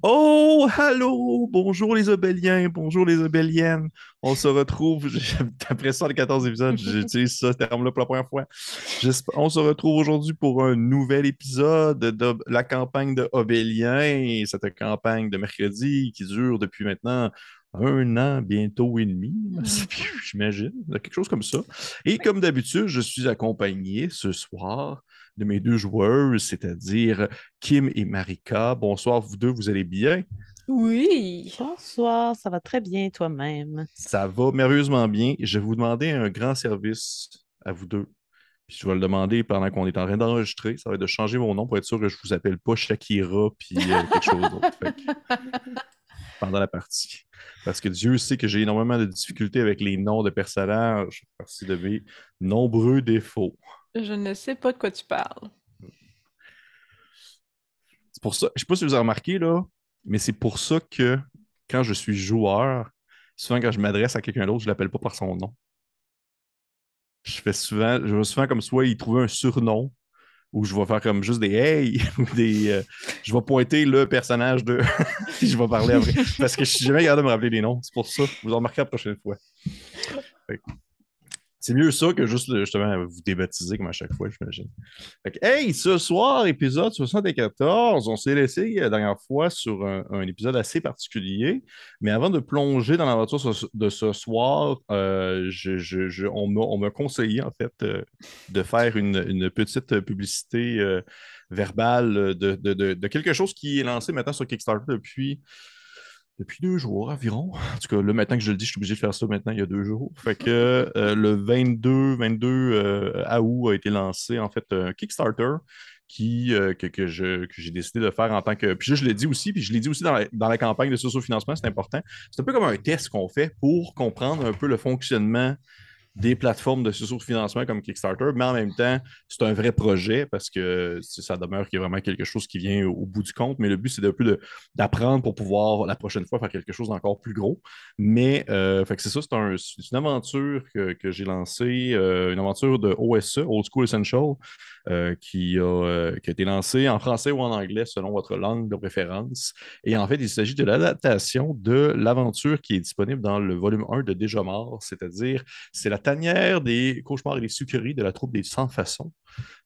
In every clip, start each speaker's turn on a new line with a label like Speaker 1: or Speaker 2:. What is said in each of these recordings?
Speaker 1: Oh, allô! Bonjour les Obéliens, bonjour les Obéliennes. On se retrouve, après ça, les 14 épisodes, j'utilise ce terme-là pour la première fois. On se retrouve aujourd'hui pour un nouvel épisode de la campagne de Obélien, cette campagne de mercredi qui dure depuis maintenant un an, bientôt et demi, j'imagine, quelque chose comme ça. Et comme d'habitude, je suis accompagné ce soir de mes deux joueuses, c'est-à-dire Kim et Marika. Bonsoir, vous deux, vous allez bien?
Speaker 2: Oui.
Speaker 3: Bonsoir, ça va très bien toi-même.
Speaker 1: Ça va merveilleusement bien. Je vais vous demander un grand service à vous deux. Puis je vais le demander pendant qu'on est en train d'enregistrer. Ça va être de changer mon nom pour être sûr que je vous appelle pas Shakira puis quelque chose d'autre. Fait que pendant la partie. Parce que Dieu sait que j'ai énormément de difficultés avec les noms de personnages parce de mes nombreux défauts.
Speaker 2: Je ne sais pas de quoi tu parles.
Speaker 1: C'est pour ça, je sais pas si vous avez remarqué là, mais c'est pour ça que quand je suis joueur, souvent quand je m'adresse à quelqu'un d'autre, je l'appelle pas par son nom. Je vais souvent comme soit il trouver un surnom ou je vais faire comme juste des hey ou je vais pointer le personnage de puis je vais parler après parce que je suis jamais capable de me rappeler les noms. C'est pour ça. Vous en remarquerez la prochaine fois. Fait que c'est mieux ça que juste justement vous débaptiser comme à chaque fois, j'imagine. Fait que, hey, ce soir, épisode 74, on s'est laissé la dernière fois sur un épisode assez particulier. Mais avant de plonger dans l'aventure de ce soir, on m'a conseillé en fait de faire une petite publicité verbale de quelque chose qui est lancé maintenant sur Kickstarter depuis 2 jours environ. En tout cas, là, maintenant que je le dis, je suis obligé de faire ça maintenant, il y a 2 jours. Fait que le 22 août a été lancé, en fait, un Kickstarter que j'ai décidé de faire en tant que. Puis là, je l'ai dit aussi, puis je l'ai dit aussi dans la campagne de socio-financement, c'est important. C'est un peu comme un test qu'on fait pour comprendre un peu le fonctionnement des plateformes de socio-financement comme Kickstarter, mais en même temps, c'est un vrai projet parce que ça demeure qu'il y a vraiment quelque chose qui vient au bout du compte, mais le but, c'est d'un peu d'apprendre pour pouvoir la prochaine fois faire quelque chose d'encore plus gros. Mais fait que c'est ça, c'est une aventure que j'ai lancée, une aventure de OSE, Old School Essential, qui a été lancée en français ou en anglais selon votre langue de préférence. Et en fait, il s'agit de l'adaptation de l'aventure qui est disponible dans le volume 1 de Déjà mort, c'est-à-dire c'est la tanière des cauchemars et des sucreries de la troupe des sans-façons.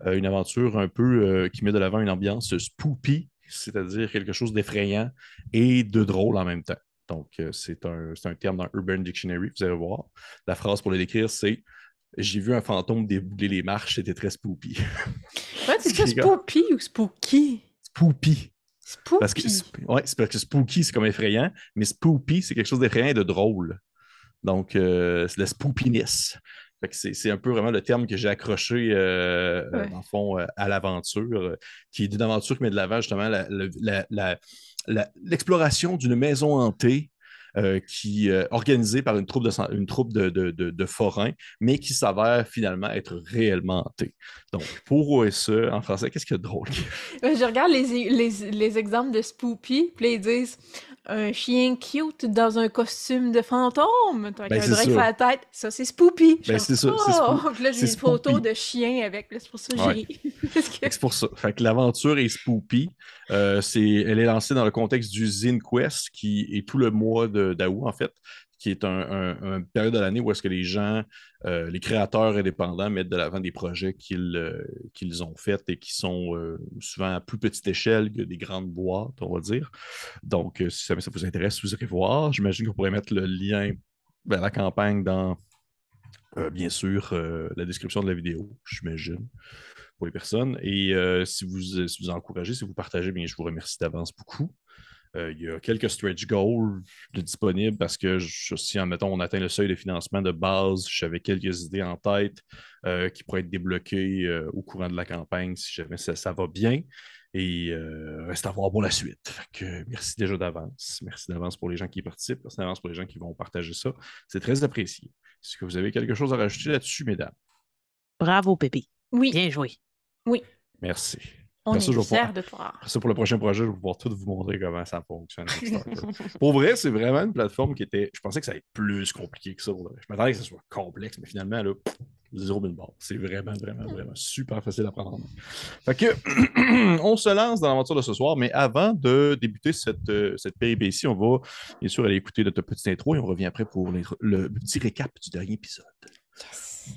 Speaker 1: Une aventure un peu qui met de l'avant une ambiance spoopy, c'est-à-dire quelque chose d'effrayant et de drôle en même temps. Donc, c'est un terme dans Urban Dictionary, vous allez voir. La phrase pour le décrire, c'est j'ai vu un fantôme débouler les marches, c'était très spoopy.
Speaker 2: Ouais, c'est
Speaker 1: Ce
Speaker 2: ça,
Speaker 1: qui est comme
Speaker 2: Spoopy ou Spooky?
Speaker 1: spoopy.
Speaker 2: Spooky.
Speaker 1: C'est parce que spooky, c'est comme effrayant, mais spoopy, c'est quelque chose d'effrayant et de drôle. Donc, c'est la spoopiness. Fait que c'est un peu vraiment le terme que j'ai accroché, dans
Speaker 2: Ouais.
Speaker 1: le fond, à l'aventure, qui est une aventure qui met de l'avant justement l'exploration d'une maison hantée organisée par une troupe de forains, mais qui s'avère finalement être réellement hantée. Donc, pour OSE, en français, qu'est-ce qu'il y a de drôle?
Speaker 2: Je regarde les exemples de Spoopy, puis là, ils disent un chien cute dans un costume de fantôme, avec
Speaker 1: Ben,
Speaker 2: un
Speaker 1: c'est
Speaker 2: drink sur
Speaker 1: ça.
Speaker 2: la tête. Ça, c'est Spoopy. Je suis
Speaker 1: Ben,
Speaker 2: comme,
Speaker 1: c'est ça.
Speaker 2: oh! Puis là,
Speaker 1: C'est
Speaker 2: j'ai une photo
Speaker 1: spoopy.
Speaker 2: de chien avec. Là, c'est pour ça que j'ai
Speaker 1: Ouais.
Speaker 2: ri. Parce que...
Speaker 1: Fait que c'est pour ça. Fait que l'aventure est spoopy. Elle est lancée dans le contexte du Zine Quest, qui est tout le mois d'août, en fait, qui est un période de l'année où est-ce que les gens, les créateurs indépendants mettent de l'avant des projets qu'ils ont faits et qui sont souvent à plus petite échelle que des grandes boîtes, on va dire. Donc, si jamais ça vous intéresse, vous irez voir. J'imagine qu'on pourrait mettre le lien vers la campagne dans, bien sûr, la description de la vidéo, j'imagine pour les personnes. Et si vous encouragez, si vous partagez, bien, je vous remercie d'avance beaucoup. Il y a quelques stretch goals de disponibles parce que si, admettons, on atteint le seuil de financement de base, j'avais quelques idées en tête qui pourraient être débloquées au courant de la campagne si jamais ça va bien. Et reste à voir pour la suite. Fait que, merci déjà d'avance. Merci d'avance pour les gens qui participent. Merci d'avance pour les gens qui vont partager ça. C'est très apprécié. Est-ce que vous avez quelque chose à rajouter là-dessus, mesdames?
Speaker 3: Bravo, Pépé.
Speaker 2: Oui,
Speaker 3: Bien joué.
Speaker 2: oui,
Speaker 1: Merci.
Speaker 2: on
Speaker 1: Après ça,
Speaker 2: est
Speaker 1: je vais pouvoir,
Speaker 2: fiers de toi.
Speaker 1: après ça, pour le prochain projet, je vais pouvoir tout vous montrer comment ça fonctionne, Kickstarter. Pour vrai, c'est vraiment une plateforme qui était. Je pensais que ça allait être plus compliqué que ça. Je m'attendais que ça soit complexe, mais finalement, là, 0 000 balles. C'est vraiment, vraiment, vraiment super facile à prendre en main. Fait que, on se lance dans l'aventure de ce soir, mais avant de débuter cette péripétie, on va bien sûr aller écouter notre petite intro et on revient après pour le petit récap du dernier épisode.
Speaker 2: Yes.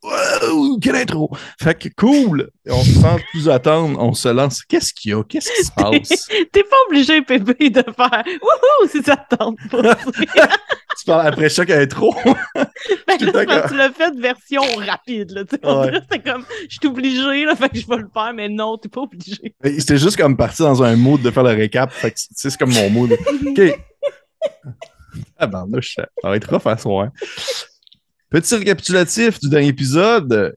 Speaker 1: Wow, quelle intro! Fait que cool! On se sent plus attendre, on se lance. Qu'est-ce qu'il y a? Qu'est-ce qui se passe?
Speaker 3: T'es pas obligé, Pépé, de faire wouhou si ça te tente pas.
Speaker 1: Tu parles après chaque intro?
Speaker 3: Fait que là, tu l'as fait version rapide, là. Tu sais,
Speaker 1: Ouais.
Speaker 3: c'est comme, je suis obligé, là, fait que je vais le faire, mais non, t'es pas obligé.
Speaker 1: C'était juste comme parti dans un mood de faire le récap. Fait que, tu sais, c'est comme mon mood. OK. Ah ben là, ça va être rough à soir. Petit récapitulatif du dernier épisode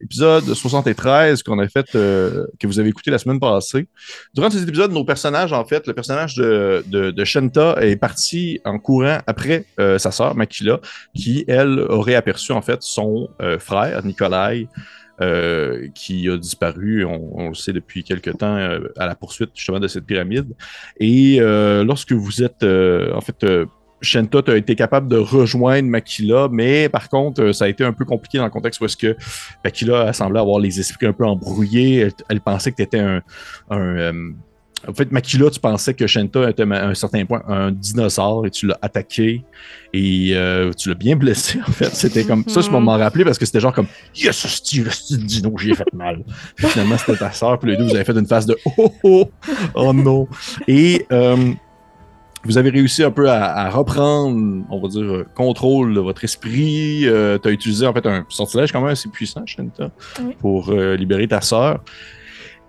Speaker 1: 73 qu'on a fait, que vous avez écouté la semaine passée. Durant cet épisode, nos personnages, en fait, le personnage de Shenta est parti en courant après sa sœur, Makila, qui, elle, aurait aperçu, en fait, son frère, Nikolai, qui a disparu, on le sait depuis quelque temps, à la poursuite, justement, de cette pyramide. Et lorsque vous êtes, en fait... Shenta a été capable de rejoindre Makila, mais par contre, ça a été un peu compliqué dans le contexte où est-ce que Makila semblait avoir les esprits un peu embrouillés. Elle pensait que tu étais en fait, Makila, tu pensais que Shenta était à un certain point un dinosaure et tu l'as attaqué et tu l'as bien blessé, en fait. C'était comme ça, je m'en rappelé parce que c'était genre comme yes, Steve, le dino, j'ai fait mal. Puis finalement, c'était ta sœur, puis les deux, vous avez fait une phase de oh non. Et vous avez réussi un peu à reprendre, on va dire, contrôle de votre esprit. Tu as utilisé en fait un sortilège quand même assez puissant, Shenta,
Speaker 2: Oui.
Speaker 1: pour libérer ta sœur.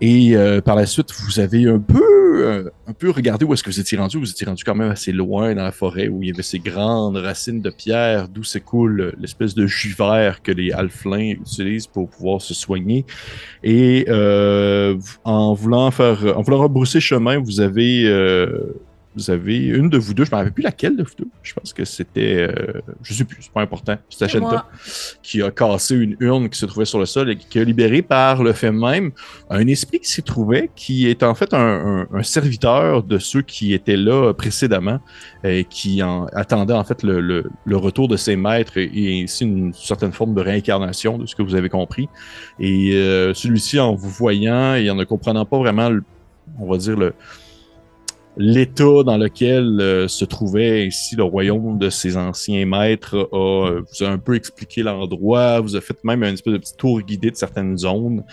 Speaker 1: Et par la suite, vous avez un peu regardé où est-ce que vous étiez rendu. Vous étiez rendu quand même assez loin dans la forêt où il y avait ces grandes racines de pierre d'où s'écoule l'espèce de jus vert que les halflins utilisent pour pouvoir se soigner. Et en voulant rebrousser chemin, vous avez une de vous deux, je ne me rappelle plus laquelle de vous deux. Je pense que c'était, je ne sais plus, c'est pas important. C'était Shenta qui a cassé une urne qui se trouvait sur le sol et qui a libéré par le fait même un esprit qui s'y trouvait, qui est en fait un serviteur de ceux qui étaient là précédemment et qui attendait en fait le retour de ses maîtres et ainsi une certaine forme de réincarnation de ce que vous avez compris. Et celui-ci, en vous voyant et en ne comprenant pas vraiment, on va dire, l'état dans lequel se trouvait ici le royaume de ses anciens maîtres vous a un peu expliqué l'endroit, vous a fait même un espèce de petit tour guidé de certaines zones.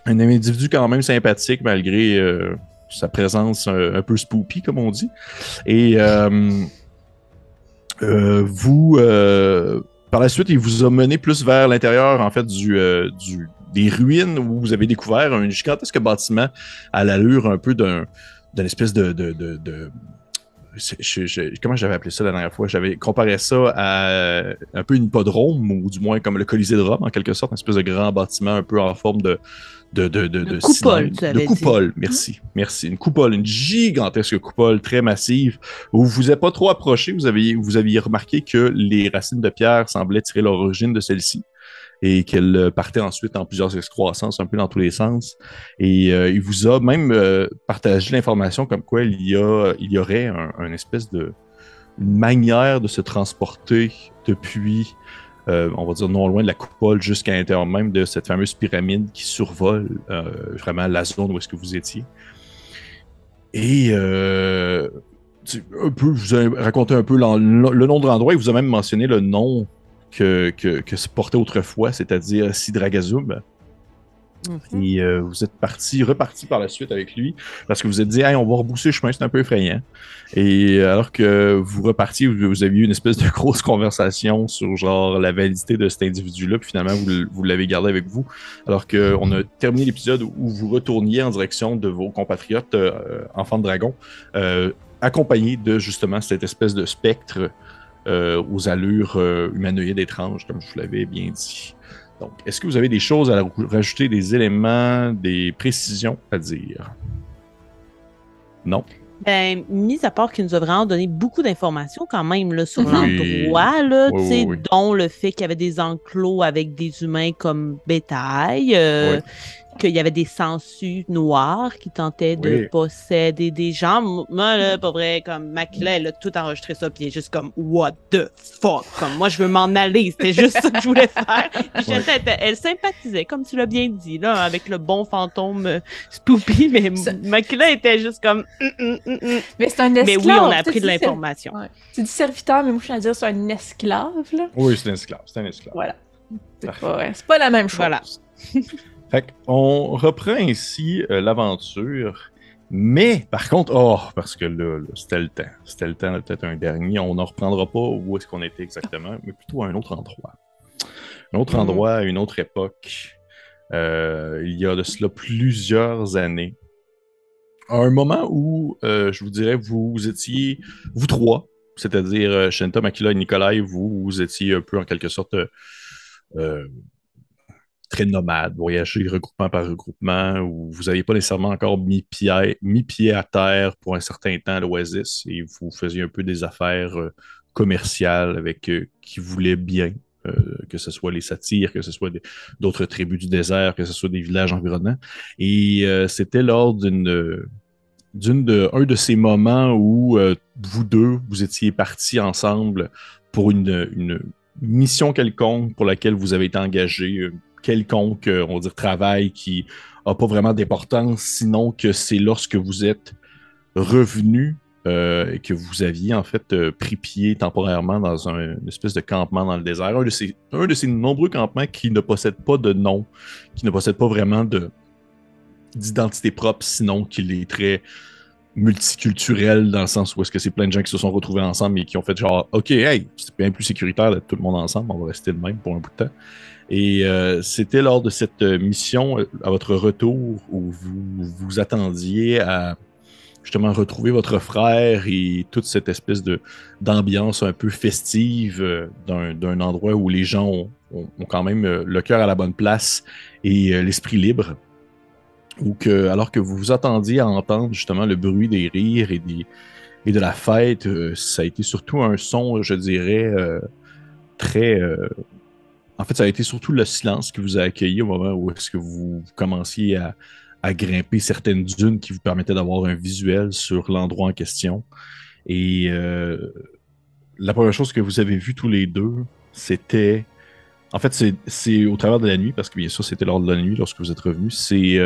Speaker 1: Un individu quand même sympathique malgré sa présence un peu spoopy, comme on dit. Et par la suite, il vous a mené plus vers l'intérieur en fait des ruines où vous avez découvert un gigantesque bâtiment à l'allure un peu d'une espèce comment j'avais appelé ça la dernière fois? J'avais comparé ça à un peu une hippodrome, ou du moins comme le Colisée de Rome, en quelque sorte, une espèce de grand bâtiment un peu en forme de
Speaker 3: coupole,
Speaker 1: de coupole, merci. Une coupole, une gigantesque coupole très massive où vous vous êtes pas trop approché. Vous aviez remarqué que les racines de pierre semblaient tirer l'origine de celle-ci et qu'elle partait ensuite en plusieurs excroissances, un peu dans tous les sens. Et il vous a même partagé l'information comme quoi il y aurait une espèce de une manière de se transporter depuis on va dire non loin de la coupole jusqu'à l'intérieur même de cette fameuse pyramide qui survole vraiment la zone où est-ce que vous étiez. Et un peu, vous avez raconté un peu le nom de l'endroit, il vous a même mentionné le nom que se portait autrefois, c'est-à-dire Sidragazum. Et vous êtes reparti par la suite avec lui parce que vous êtes dit, hey, on va rebousser le chemin, c'est un peu effrayant. Et alors que vous repartiez, vous aviez eu une espèce de grosse conversation sur genre la validité de cet individu-là, puis finalement vous l'avez gardé avec vous. Alors qu'on a terminé l'épisode où vous retourniez en direction de vos compatriotes enfants de dragon, accompagnés de justement cette espèce de spectre aux allures humanoïdes étranges, comme je vous l'avais bien dit. Donc, est-ce que vous avez des choses à rajouter, des éléments, des précisions à dire? Non?
Speaker 3: Ben, mis à part qu'il nous a vraiment donné beaucoup d'informations quand même là, sur
Speaker 1: Oui.
Speaker 3: l'endroit, là,
Speaker 1: Oui.
Speaker 3: dont le fait qu'il y avait des enclos avec des humains comme bétail, qu'il y avait des sangsues noirs qui tentaient de posséder des gens. Moi, là, pas vrai, comme Makila, elle a tout enregistré ça, puis elle est juste comme « What the fuck? » Comme moi, je veux m'en aller, c'était juste ça que je voulais faire. Puis elle sympathisait, comme tu l'as bien dit, là, avec le bon fantôme Spoopy, mais Makila était juste comme
Speaker 2: Mais c'est un esclave.
Speaker 3: Mais oui, on a appris de l'information.
Speaker 2: Tu dis serviteur, mais moi, je suis à dire c'est un esclave, là.
Speaker 1: Oui, c'est un esclave,
Speaker 2: Voilà. C'est pas la même chose.
Speaker 3: Voilà.
Speaker 1: Fait qu'on reprend ainsi l'aventure, mais par contre, parce que là, c'était le temps. C'était le temps de peut-être un dernier. On n'en reprendra pas où est-ce qu'on était exactement, mais plutôt à un autre endroit. Un autre endroit, une autre époque. Il y a de cela plusieurs années. À un moment où, je vous dirais, vous étiez, vous trois, c'est-à-dire Shenta, Makila et Nikolai, vous étiez un peu en quelque sorte très nomade, voyager regroupement par regroupement, où vous n'aviez pas nécessairement encore mis pied à terre pour un certain temps à l'Oasis, et vous faisiez un peu des affaires commerciales avec qui voulaient bien, que ce soit les satyres, que ce soit d'autres tribus du désert, que ce soit des villages environnants. Et c'était lors un de ces moments où vous deux, vous étiez partis ensemble pour une mission quelconque pour laquelle vous avez été engagés, quelconque, on va dire, travail qui n'a pas vraiment d'importance, sinon que c'est lorsque vous êtes revenu et que vous aviez en fait pris pied temporairement dans une espèce de campement dans le désert. Un de ces nombreux campements qui ne possède pas de nom, qui ne possède pas vraiment d'identité propre, sinon qu'il est très multiculturel dans le sens où est-ce que c'est plein de gens qui se sont retrouvés ensemble et qui ont fait genre, OK, hey, c'est bien plus sécuritaire d'être tout le monde ensemble, on va rester le même pour un bout de temps. Et c'était lors de cette mission, à votre retour, où vous vous attendiez à justement retrouver votre frère et toute cette espèce d'ambiance un peu festive d'un endroit où les gens ont quand même le cœur à la bonne place et l'esprit libre. Ou que, alors que vous vous attendiez à entendre justement le bruit des rires et de la fête, ça a été surtout un son, je dirais, très... En fait, ça a été surtout le silence qui vous a accueilli au moment où est-ce que vous commenciez à grimper certaines dunes qui vous permettaient d'avoir un visuel sur l'endroit en question. Et la première chose que vous avez vue tous les deux, c'était... En fait, c'est au travers de la nuit, parce que bien sûr, c'était lors de la nuit lorsque vous êtes revenus. C'est,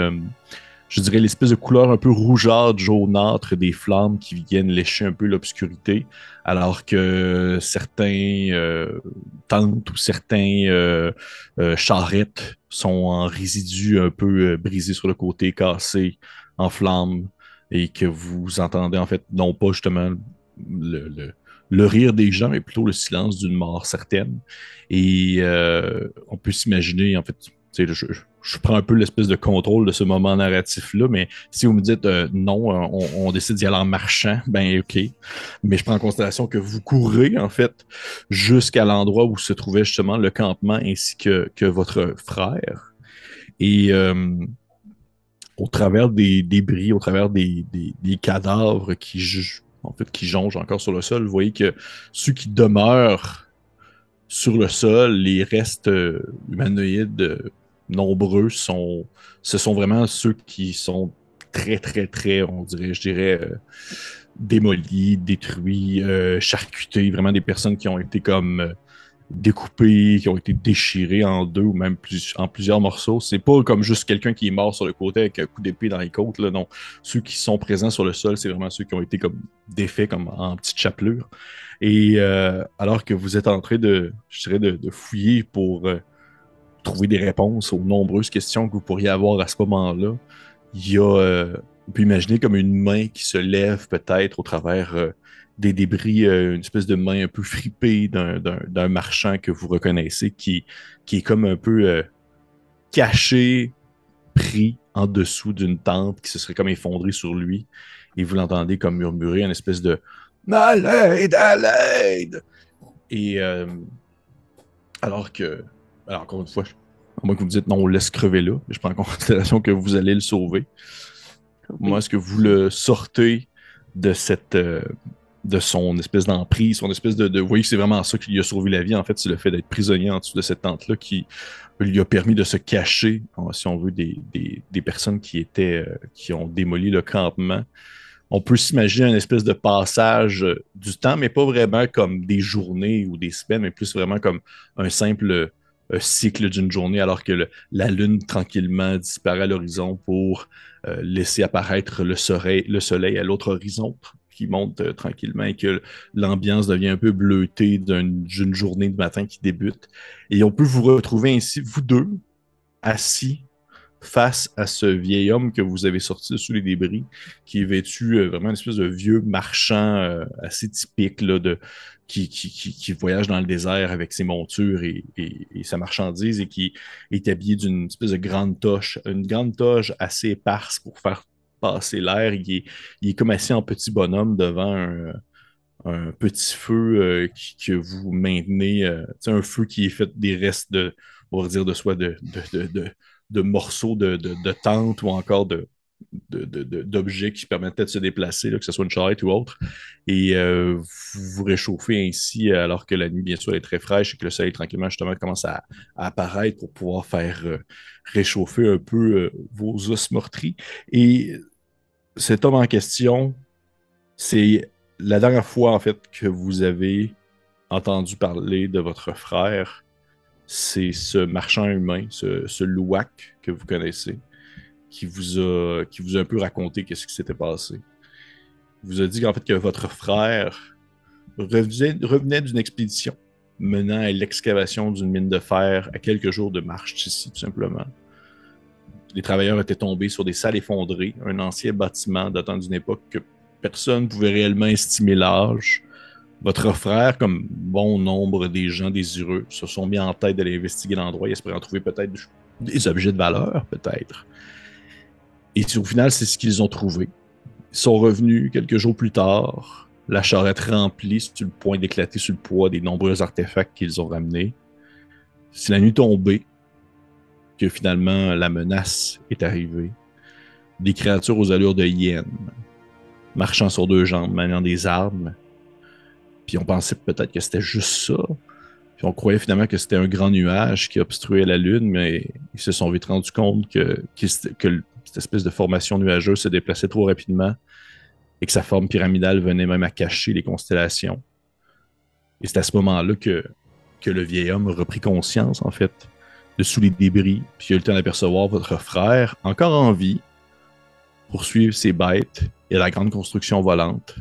Speaker 1: je dirais, l'espèce de couleur un peu rougeâtre, jaunâtre des flammes qui viennent lécher un peu l'obscurité, alors que certains tentes ou certains charrettes sont en résidus un peu brisés sur le côté, cassés, en flammes, et que vous entendez en fait, non pas justement le rire des gens, mais plutôt le silence d'une mort certaine. Et on peut s'imaginer, en fait, je prends un peu l'espèce de contrôle de ce moment narratif-là, mais si vous me dites non, on décide d'y aller en marchant, ben ok. Mais je prends en considération que vous courez, en fait, jusqu'à l'endroit où se trouvait justement le campement ainsi que votre frère. Et au travers des débris, au travers des cadavres qui jonchent encore sur le sol, vous voyez que ceux qui demeurent sur le sol, les restes humanoïdes nombreux ce sont vraiment ceux qui sont très, très, très, je dirais, démolis, détruits, charcutés, vraiment des personnes qui ont été comme découpés, qui ont été déchirés en deux ou même en plusieurs morceaux. C'est pas comme juste quelqu'un qui est mort sur le côté avec un coup d'épée dans les côtes, là, non. Ceux qui sont présents sur le sol, c'est vraiment ceux qui ont été comme défaits comme en petites chapelures. Et alors que vous êtes en train de fouiller pour trouver des réponses aux nombreuses questions que vous pourriez avoir à ce moment-là. Il y a, on peut imaginer comme une main qui se lève peut-être au travers des débris, une espèce de main un peu fripée d'un marchand que vous reconnaissez qui est comme un peu caché, pris en dessous d'une tente qui se serait comme effondrée sur lui. Et vous l'entendez comme murmurer une espèce de « À l'aide, à l'aide! » Et alors, encore une fois, à moins que vous me dites non, on le laisse crever là, je prends en considération que vous allez le sauver. Moi, est-ce que vous le sortez de son espèce d'emprise, son espèce de... Vous voyez que c'est vraiment ça qui lui a sauvé la vie, en fait, c'est le fait d'être prisonnier en dessous de cette tente-là qui lui a permis de se cacher, si on veut, des personnes qui ont démoli le campement. On peut s'imaginer une espèce de passage du temps, mais pas vraiment comme des journées ou des semaines, mais plus vraiment comme un simple cycle d'une journée, alors que la lune tranquillement disparaît à l'horizon pour laisser apparaître le soleil à l'autre horizon qui monte tranquillement et que l'ambiance devient un peu bleutée d'une journée de matin qui débute. Et on peut vous retrouver ainsi, vous deux, assis face à ce vieil homme que vous avez sorti sous les débris, qui est vêtu vraiment une espèce de vieux marchand assez typique là, qui voyage dans le désert avec ses montures et sa marchandise et qui est habillé d'une espèce de grande toche, une grande toge assez éparse pour faire passer l'air. Il est comme assis en petit bonhomme devant un petit feu que vous maintenez, un feu qui est fait des restes on va dire de soit de morceaux de tente ou encore d'objets qui permettaient de se déplacer, là, que ce soit une charrette ou autre. Et vous vous réchauffez ainsi alors que la nuit, bien sûr, est très fraîche et que le soleil, tranquillement, justement, commence à apparaître pour pouvoir faire réchauffer un peu vos os meurtris. Et cet homme en question, c'est la dernière fois, en fait, que vous avez entendu parler de votre frère. C'est ce marchand humain, ce louac que vous connaissez, qui vous a un peu raconté qu'est-ce qui s'était passé. Il vous a dit qu'en fait que votre frère revenait d'une expédition menant à l'excavation d'une mine de fer à quelques jours de marche d'ici, tout simplement. Les travailleurs étaient tombés sur des salles effondrées, un ancien bâtiment datant d'une époque que personne ne pouvait réellement estimer l'âge. Votre frère, comme bon nombre des gens désireux, se sont mis en tête d'aller investiguer l'endroit et espérer en trouver peut-être des objets de valeur, peut-être. Et au final, c'est ce qu'ils ont trouvé. Ils sont revenus quelques jours plus tard, la charrette remplie sur le point d'éclater sur le poids des nombreux artefacts qu'ils ont ramenés. C'est la nuit tombée que finalement la menace est arrivée. Des créatures aux allures de hyènes, marchant sur deux jambes, maniant des armes. Puis on pensait peut-être que c'était juste ça. Puis on croyait finalement que c'était un grand nuage qui obstruait la Lune, mais ils se sont vite rendus compte que cette espèce de formation nuageuse se déplaçait trop rapidement et que sa forme pyramidale venait même à cacher les constellations. Et c'est à ce moment-là que le vieil homme a repris conscience, en fait, de sous les débris, puis il a eu le temps d'apercevoir votre frère, encore en vie, poursuivre ses bêtes et la grande construction volante.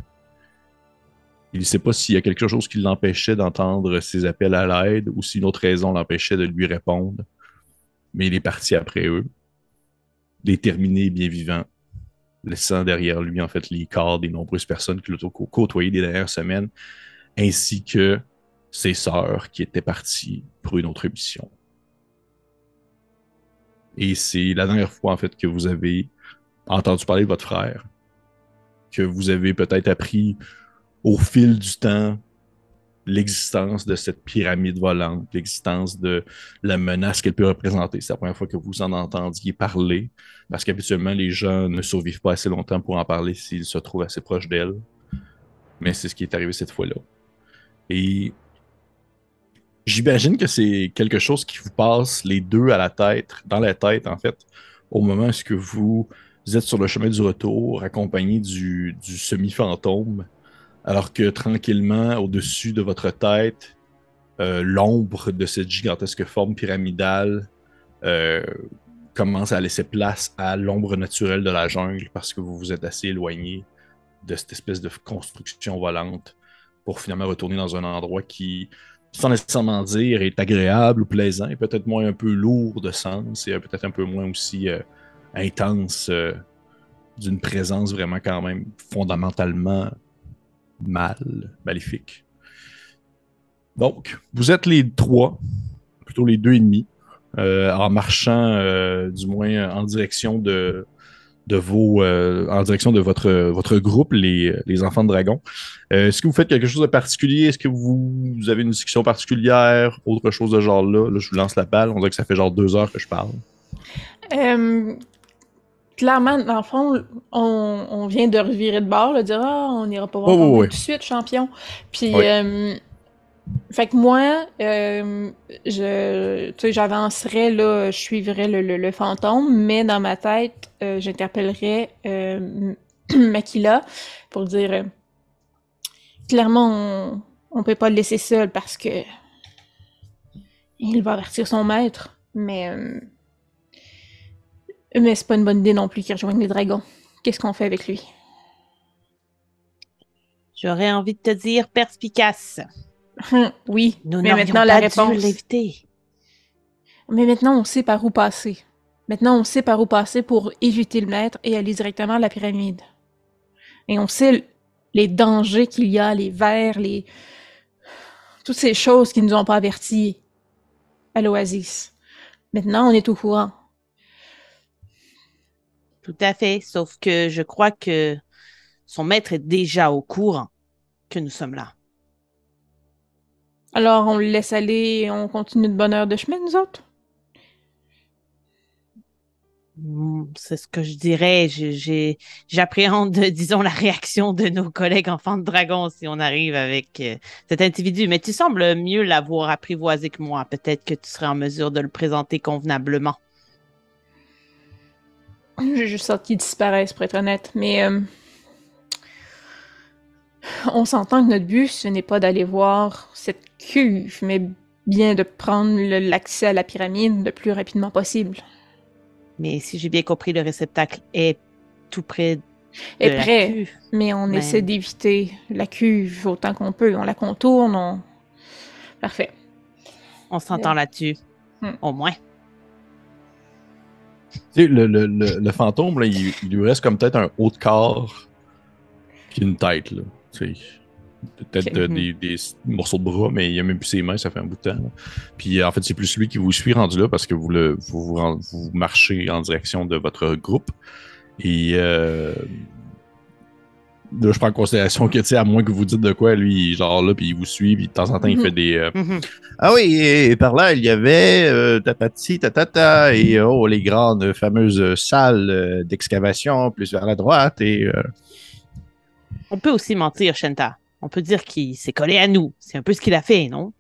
Speaker 1: Il ne sait pas s'il y a quelque chose qui l'empêchait d'entendre ses appels à l'aide ou si une autre raison l'empêchait de lui répondre. Mais il est parti après eux, déterminé et bien vivant, laissant derrière lui en fait les corps des nombreuses personnes qu'il a côtoyées des dernières semaines, ainsi que ses sœurs qui étaient parties pour une autre mission. Et c'est la dernière fois en fait que vous avez entendu parler de votre frère, que vous avez peut-être appris au fil du temps l'existence de cette pyramide volante, l'existence de la menace qu'elle peut représenter. C'est la première fois que vous en entendiez parler, parce qu'habituellement, les gens ne survivent pas assez longtemps pour en parler s'ils se trouvent assez proches d'elle. Mais c'est ce qui est arrivé cette fois-là. Et j'imagine que c'est quelque chose qui vous passe les deux à la tête, dans la tête, en fait, au moment où vous êtes sur le chemin du retour, accompagné du semi-fantôme, alors que tranquillement, au-dessus de votre tête, l'ombre de cette gigantesque forme pyramidale commence à laisser place à l'ombre naturelle de la jungle parce que vous vous êtes assez éloigné de cette espèce de construction volante pour finalement retourner dans un endroit qui sans nécessairement dire est agréable ou plaisant, et peut-être moins un peu lourd de sens, et peut-être un peu moins aussi intense d'une présence vraiment quand même fondamentalement maléfique. Donc, vous êtes les 3, plutôt les 2 et demi, en marchant du moins en direction de en direction de votre groupe, les enfants de dragon. Est-ce que vous faites quelque chose de particulier? Est-ce que vous avez une discussion particulière? Autre chose de genre là? Là, je vous lance la balle. On dirait que ça fait genre 2 heures que je parle.
Speaker 2: Clairement, dans le fond, on vient de revirer de bord, là, dire on n'ira pas voir tout de suite, champion. Puis, fait que moi, j'avancerais, là, je suivrais le fantôme, mais dans ma tête, j'interpellerais Makila pour dire clairement, on peut pas le laisser seul parce que il va avertir son maître, mais c'est pas une bonne idée non plus qu'il rejoigne les dragons. Qu'est-ce qu'on fait avec lui?
Speaker 3: J'aurais envie de te dire perspicace.
Speaker 2: Oui,
Speaker 3: mais maintenant la réponse. L'éviter.
Speaker 2: Mais maintenant on sait par où passer. Maintenant on sait par où passer pour éviter le maître et aller directement à la pyramide. Et on sait les dangers qu'il y a, les vers, toutes ces choses qui nous ont pas avertis à l'Oasis. Maintenant on est au courant.
Speaker 3: Tout à fait, sauf que je crois que son maître est déjà au courant que nous sommes là.
Speaker 2: Alors, on le laisse aller et on continue de bonne heure de chemin, nous autres?
Speaker 3: C'est ce que je dirais. J'appréhende, disons, la réaction de nos collègues enfants de dragon si on arrive avec cet individu. Mais tu sembles mieux l'avoir apprivoisé que moi. Peut-être que tu serais en mesure de le présenter convenablement.
Speaker 2: J'ai juste hâte qu'il disparaisse, pour être honnête. Mais on s'entend que notre but, ce n'est pas d'aller voir cette cuve, mais bien de prendre l'accès à la pyramide le plus rapidement possible.
Speaker 3: Mais si j'ai bien compris, le réceptacle est tout près de la cuve.
Speaker 2: Mais on essaie d'éviter la cuve autant qu'on peut. On la contourne, Parfait.
Speaker 3: On s'entend là-dessus, au moins.
Speaker 1: Tu sais, le fantôme, là, il lui reste comme peut-être un haut de corps puis une tête, là. Tu sais, peut-être des morceaux de bras, mais il n'y a même plus ses mains, ça fait un bout de temps. Là. Puis en fait, c'est plus lui qui vous suit rendu là parce que vous marchez en direction de votre groupe. Et là, je prends en considération que, tu sais, à moins que vous dites de quoi, lui, genre là, puis il vous suit, puis de temps en temps, il fait des... Ah oui, et par là, il y avait tatati, tatata, et les grandes fameuses salles d'excavation, plus vers la droite, et...
Speaker 3: On peut aussi mentir, Shenta. On peut dire qu'il s'est collé à nous. C'est un peu ce qu'il a fait, non?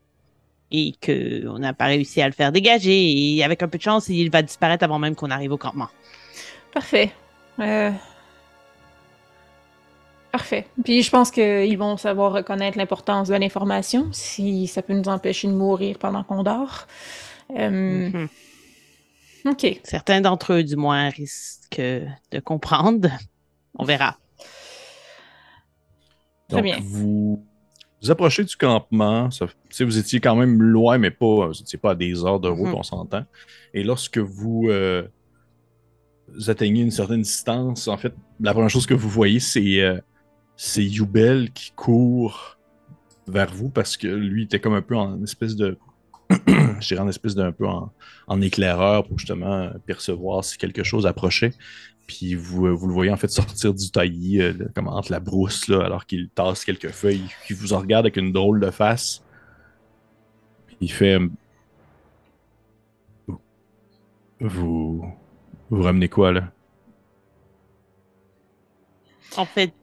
Speaker 3: Et qu'on n'a pas réussi à le faire dégager, et avec un peu de chance, il va disparaître avant même qu'on arrive au campement.
Speaker 2: Parfait. Parfait. Puis je pense qu'ils vont savoir reconnaître l'importance de l'information, si ça peut nous empêcher de mourir pendant qu'on dort. OK.
Speaker 3: Certains d'entre eux, du moins, risquent de comprendre. On verra.
Speaker 1: Très bien. Vous approchez du campement. Vous étiez quand même loin, mais vous n'étiez pas à des heures de route, on s'entend. Et lorsque vous atteignez une certaine distance, en fait, la première chose que vous voyez, c'est Yubel qui court vers vous parce que lui était comme un peu en espèce de... je dirais en espèce d'un peu en éclaireur pour justement percevoir si quelque chose approchait. Puis vous le voyez en fait sortir du taillis comme entre la brousse là, alors qu'il tasse quelques feuilles. Puis il vous en regarde avec une drôle de face. Puis il fait... Vous ramenez quoi là?
Speaker 3: En fait,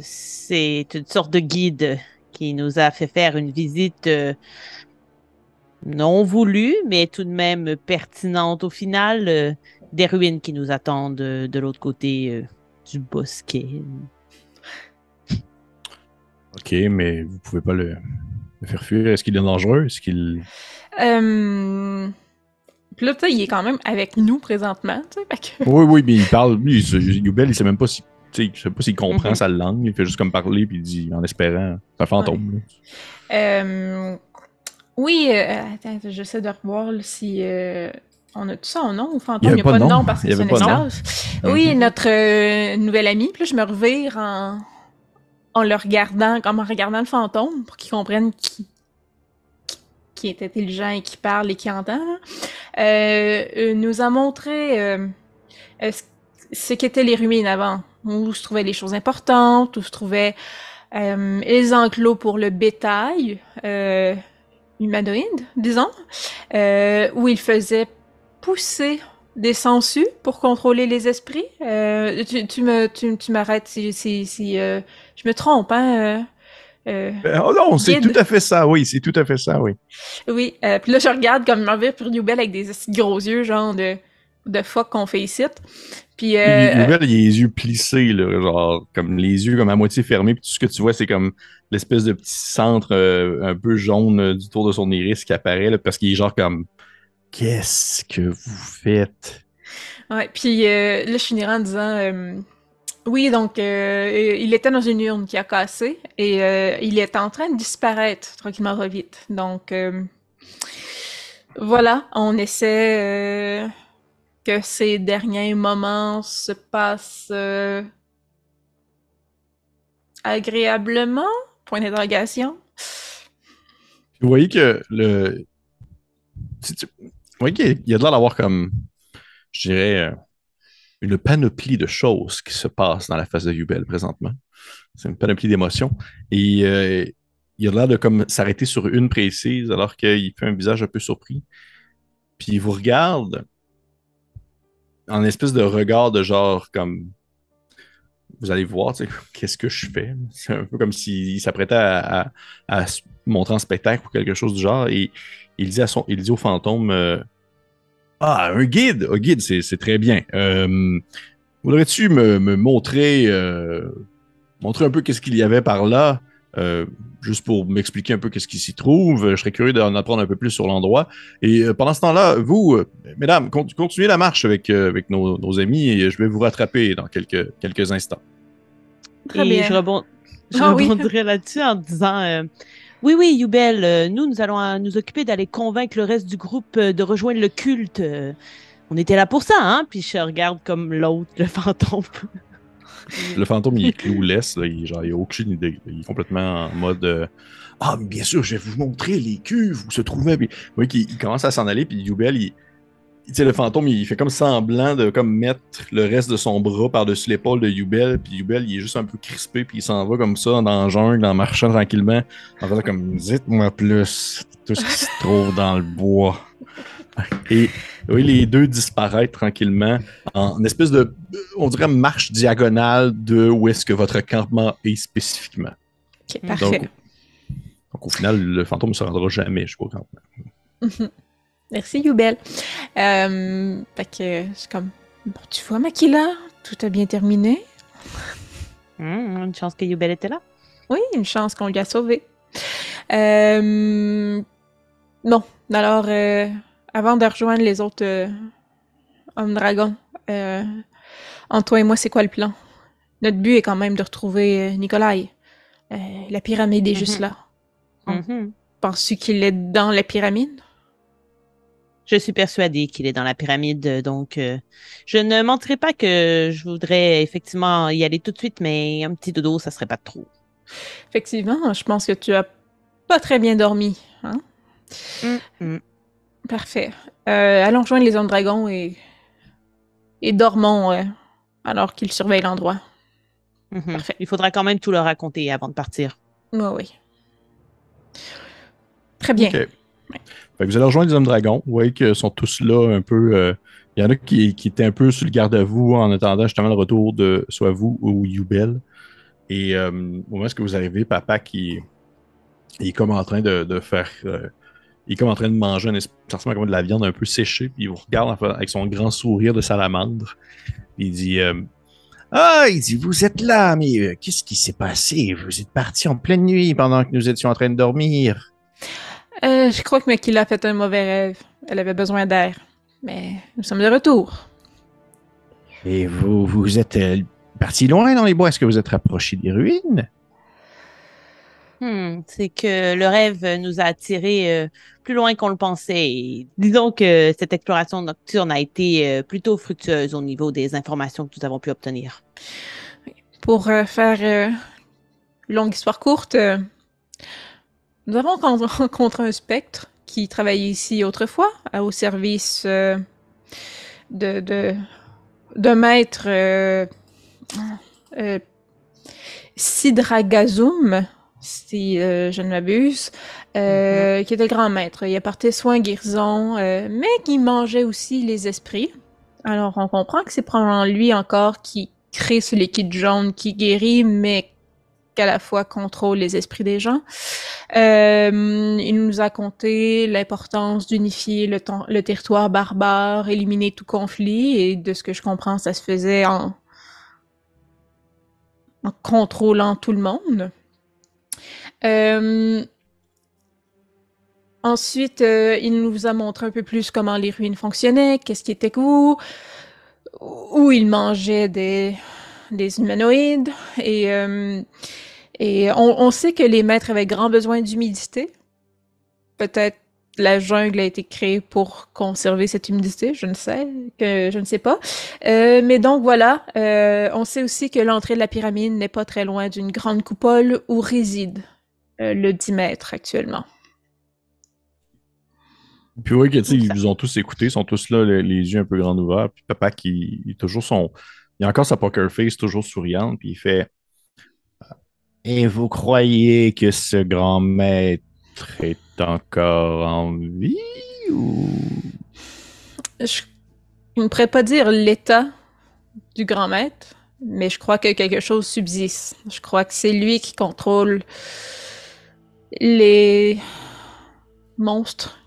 Speaker 3: c'est une sorte de guide qui nous a fait faire une visite non voulue, mais tout de même pertinente au final, des ruines qui nous attendent de l'autre côté du bosquet.
Speaker 1: Ok, mais vous pouvez pas le faire fuir. Est-ce qu'il est dangereux? Est-ce qu'il...
Speaker 2: Puis là, il est quand même avec nous présentement, tu sais. Que...
Speaker 1: Oui, mais il parle... Lui, Yubel, il sait même pas si... Je sais pas s'il comprend sa langue, il fait juste comme parler, puis il dit en espérant. C'est un fantôme.
Speaker 2: Oui, attends, j'essaie de revoir là, si on a tout ça en nom ou
Speaker 1: Il n'y
Speaker 2: fantôme. Il
Speaker 1: avait
Speaker 2: n'y a
Speaker 1: pas
Speaker 2: pas
Speaker 1: de
Speaker 2: de
Speaker 1: nom.
Speaker 2: nom parce
Speaker 1: Il
Speaker 2: que
Speaker 1: n'y
Speaker 2: c'est
Speaker 1: avait
Speaker 2: un
Speaker 1: pas de nom.
Speaker 2: espace. Oui, notre nouvel ami. Puis là, je me revire en le regardant, comme en regardant le fantôme, pour qu'il comprenne qui est intelligent et qui parle et qui entend. Là. Nous a montré ce ce qu'étaient les ruines avant, où se trouvaient les choses importantes, où se trouvaient les enclos pour le bétail humanoïde, disons, où il faisait pousser des sangsues pour contrôler les esprits. Tu m'arrêtes si je me trompe, hein?
Speaker 1: Oh non, c'est tout
Speaker 2: Guide.
Speaker 1: à fait ça, oui, c'est tout à fait ça, oui.
Speaker 2: Oui, puis là, je regarde comme je m'en vais pour Newbell avec des gros yeux, genre de fuck qu'on fait ici. Puis,
Speaker 1: Youbel, il a les yeux plissés, là, genre, comme les yeux comme à moitié fermés, puis tout ce que tu vois, c'est comme l'espèce de petit centre un peu jaune du tour de son iris qui apparaît, là, parce qu'il est genre comme qu'est-ce que vous faites?
Speaker 2: ouais, puis là, je finirai en disant oui, donc il était dans une urne qui a cassé et il est en train de disparaître tranquillement pas vite. Donc voilà, on essaie que ces derniers moments se passent agréablement? Point d'interrogation.
Speaker 1: Vous voyez que vous voyez qu'il y a de l'air d'avoir comme, je dirais, une panoplie de choses qui se passent dans la face de Yubel présentement. C'est une panoplie d'émotions. Et il a l'air de comme s'arrêter sur une précise alors qu'il fait un visage un peu surpris. Puis il vous regarde en espèce de regard de genre comme vous allez voir, tu sais, qu'est-ce que je fais. C'est un peu comme s'il s'apprêtait à se montrer en spectacle ou quelque chose du genre. Et il dit au fantôme ah, un guide, c'est très bien. Voudrais-tu me montrer un peu qu'est-ce qu'il y avait par là, juste pour m'expliquer un peu qu'est-ce qui s'y trouve. Je serais curieux d'en apprendre un peu plus sur l'endroit. Et pendant ce temps-là, vous, mesdames, continuez la marche avec nos amis et je vais vous rattraper dans quelques instants.
Speaker 2: Très
Speaker 3: Et
Speaker 2: bien.
Speaker 3: je
Speaker 2: Ah oui.
Speaker 3: rebondirai là-dessus en disant oui, oui, Youbel, nous allons nous occuper d'aller convaincre le reste du groupe de rejoindre le culte. On était là pour ça, hein? Puis je regarde comme l'autre, le fantôme.
Speaker 1: Le fantôme, il est clouless, là, il a aucune idée. Là. Il est complètement en mode ah, mais bien sûr, je vais vous montrer les cuves où se trouvaient. Puis, vous voyez qu'il commence à s'en aller, puis Youbel, tu sais, le fantôme, il fait comme semblant de comme mettre le reste de son bras par-dessus l'épaule de Youbel, puis Youbel, il est juste un peu crispé, puis il s'en va comme ça dans la jungle, en marchant tranquillement, en faisant comme dites-moi plus tout ce qui se trouve dans le bois. Et oui, les deux disparaissent tranquillement en espèce de, on dirait, marche diagonale de où est-ce que votre campement est spécifiquement.
Speaker 2: Ok, parfait.
Speaker 1: Donc au final, le fantôme ne se rendra jamais jusqu'au campement.
Speaker 2: Merci, Youbel. Fait que c'est comme, bon, tu vois, Makila, tout a bien terminé.
Speaker 3: Une chance que Youbel était là.
Speaker 2: Oui, une chance qu'on lui a sauvé. Bon, alors, avant de rejoindre les autres hommes dragons, entre toi et moi, c'est quoi le plan? Notre but est quand même de retrouver Nikolai. La pyramide est juste là. Penses-tu qu'il est dans la pyramide?
Speaker 3: Je suis persuadée qu'il est dans la pyramide, donc je ne mentirai pas que je voudrais effectivement y aller tout de suite, mais un petit dodo, ça serait pas trop.
Speaker 2: Effectivement, je pense que tu as pas très bien dormi. Hein? Parfait. Allons rejoindre les hommes dragons et dormons alors qu'ils surveillent l'endroit. Parfait.
Speaker 3: Il faudra quand même tout leur raconter avant de partir.
Speaker 2: Oui. Très bien.
Speaker 1: Okay. Ouais. Fait que vous allez rejoindre les hommes dragons. Vous voyez qu'ils sont tous là un peu. Il y en a qui étaient un peu sur le garde à vous en attendant justement le retour de soit vous ou Youbel. Et au moment où vous arrivez, papa qui est comme en train de faire. Il est comme en train de manger ça ressemble comme de la viande un peu séchée. Puis il vous regarde avec son grand sourire de salamandre. Il dit ah, il dit, vous êtes là, mais qu'est-ce qui s'est passé? Vous êtes parti en pleine nuit pendant que nous étions en train de dormir.
Speaker 2: Je crois que Makila a fait un mauvais rêve. Elle avait besoin d'air. Mais nous sommes de retour.
Speaker 1: Et vous êtes parti loin dans les bois? Est-ce que vous êtes rapproché des ruines?
Speaker 3: C'est que le rêve nous a attirés plus loin qu'on le pensait. Et disons que cette exploration nocturne a été plutôt fructueuse au niveau des informations que nous avons pu obtenir.
Speaker 2: Pour faire longue histoire courte, nous avons rencontré un spectre qui travaillait ici autrefois, au service d'un maître Sidragazum, si je ne m'abuse, qui était grand maître. Il apportait soin, guérison, mais qui mangeait aussi les esprits. Alors on comprend que c'est probablement lui encore qui crée ce liquide jaune qui guérit, mais qu'à la fois contrôle les esprits des gens. Il nous a conté l'importance d'unifier le territoire barbare, éliminer tout conflit, et de ce que je comprends, ça se faisait en contrôlant tout le monde. Ensuite, il nous a montré un peu plus comment les ruines fonctionnaient, qu'est-ce qui était où il mangeait des humanoïdes, et on sait que les maîtres avaient grand besoin d'humidité. Peut-être la jungle a été créée pour conserver cette humidité, je ne sais pas. Mais donc voilà, on sait aussi que l'entrée de la pyramide n'est pas très loin d'une grande coupole où réside le 10 mètres actuellement.
Speaker 1: Puis oui, ils vous ont tous écouté, ils sont tous là, les yeux un peu grands ouverts. Puis papa qui est toujours il a encore sa poker face, toujours souriante, puis il fait Et vous croyez que ce grand maître est encore en vie ou...
Speaker 2: Je ne pourrais pas dire l'état du grand maître, mais je crois que quelque chose subsiste. Je crois que c'est lui qui contrôle les monstres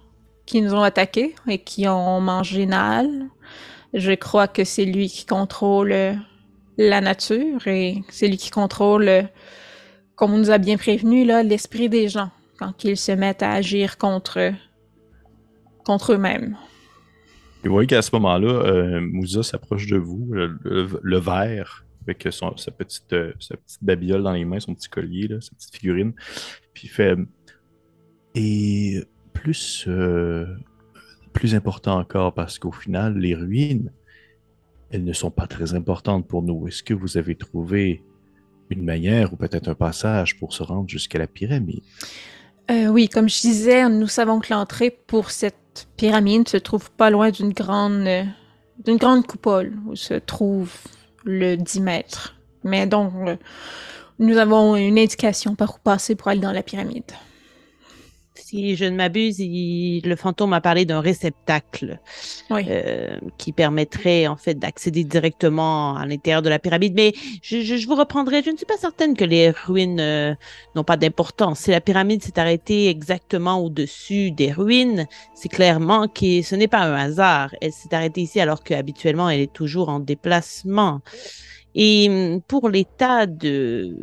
Speaker 2: qui nous ont attaqués et qui ont mangé Naal. Je crois que c'est lui qui contrôle la nature et c'est lui qui contrôle, comme on nous a bien prévenu, là, l'esprit des gens quand ils se mettent à agir contre eux-mêmes.
Speaker 1: Et vous voyez qu'à ce moment-là, Moussa s'approche de vous, le verre, avec sa petite babiole dans les mains, son petit collier, là, sa petite figurine. Puis il fait Et plus important encore, parce qu'au final, les ruines, elles ne sont pas très importantes pour nous. Est-ce que vous avez trouvé une manière ou peut-être un passage pour se rendre jusqu'à la pyramide?
Speaker 2: Oui, comme je disais, nous savons que l'entrée pour cette pyramide se trouve pas loin d'une grande coupole où se trouve le 10 mètres. Mais donc, nous avons une indication par où passer pour aller dans la pyramide.
Speaker 3: Si je ne m'abuse, le fantôme a parlé d'un réceptacle qui permettrait en fait d'accéder directement à l'intérieur de la pyramide. Mais je vous reprendrai, je ne suis pas certaine que les ruines n'ont pas d'importance. Si la pyramide s'est arrêtée exactement au-dessus des ruines, c'est clairement que ce n'est pas un hasard. Elle s'est arrêtée ici alors qu'habituellement elle est toujours en déplacement. Et pour l'état du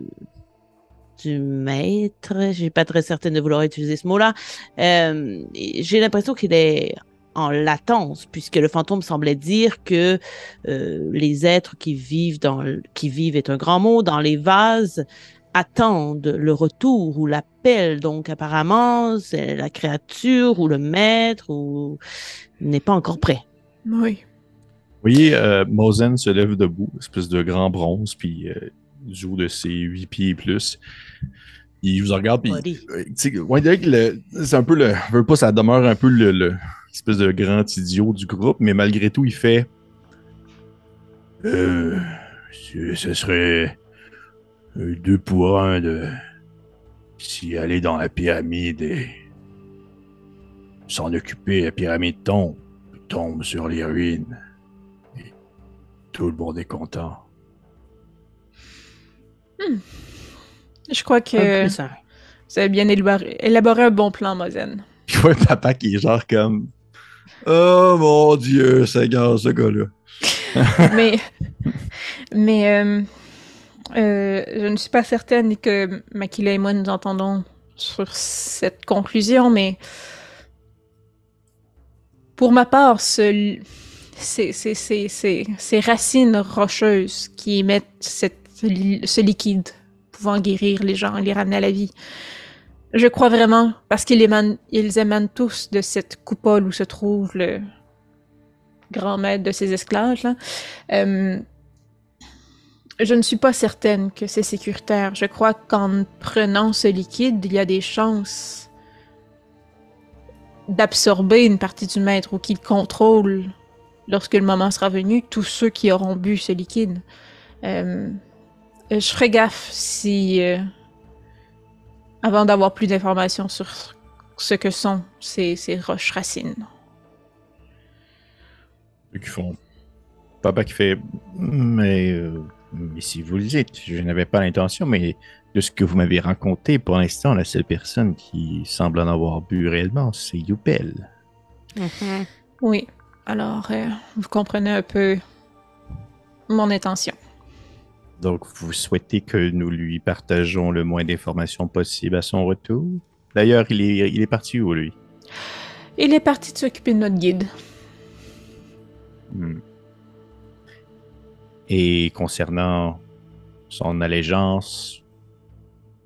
Speaker 3: maître, je suis pas très certaine de vouloir utiliser ce mot-là. J'ai l'impression qu'il est en latence, puisque le fantôme semblait dire que les êtres qui vivent est un grand mot, dans les vases, attendent le retour ou l'appel. Donc apparemment, c'est la créature ou le maître ou n'est pas encore prêt.
Speaker 2: Oui.
Speaker 1: Vous voyez, Mosen se lève debout, espèce de grand bronze, puis joue de ses 8 pieds et plus. Il vous regarde, puis on dirait que c'est un peu veut pas, ça demeure un peu l'espèce de grand idiot du groupe, mais malgré tout, il fait ce serait 2 pour 1 de s'y aller dans la pyramide et s'en occuper. La pyramide tombe sur les ruines. Et tout le monde est content.
Speaker 2: Je crois que vous avez bien élaboré un bon plan, Mosen.
Speaker 1: Je vois papa qui est genre comme oh mon Dieu, Seigneur, ce gars-là.
Speaker 2: mais je ne suis pas certaine que Makila et moi nous entendons sur cette conclusion, mais pour ma part, ces racines rocheuses qui émettent ce liquide pouvant guérir les gens, les ramener à la vie, Je crois vraiment, parce ils émanent tous de cette coupole où se trouve le grand maître de ces esclaves, là. Je ne suis pas certaine que c'est sécuritaire. Je crois qu'en prenant ce liquide, il y a des chances d'absorber une partie du maître ou qu'il contrôle, lorsque le moment sera venu, tous ceux qui auront bu ce liquide. Je ferai gaffe si... avant d'avoir plus d'informations sur ce que sont ces roches racines.
Speaker 1: Ceux qui font... Papa qui fait... Mais si vous le dites, je n'avais pas l'intention, mais de ce que vous m'avez raconté, pour l'instant, la seule personne qui semble en avoir bu réellement, c'est Yubel.
Speaker 2: Oui, alors vous comprenez un peu mon intention.
Speaker 1: Donc, vous souhaitez que nous lui partageons le moins d'informations possible à son retour? D'ailleurs, il est parti où, lui?
Speaker 2: Il est parti de s'occuper de notre guide.
Speaker 1: Et concernant son allégeance,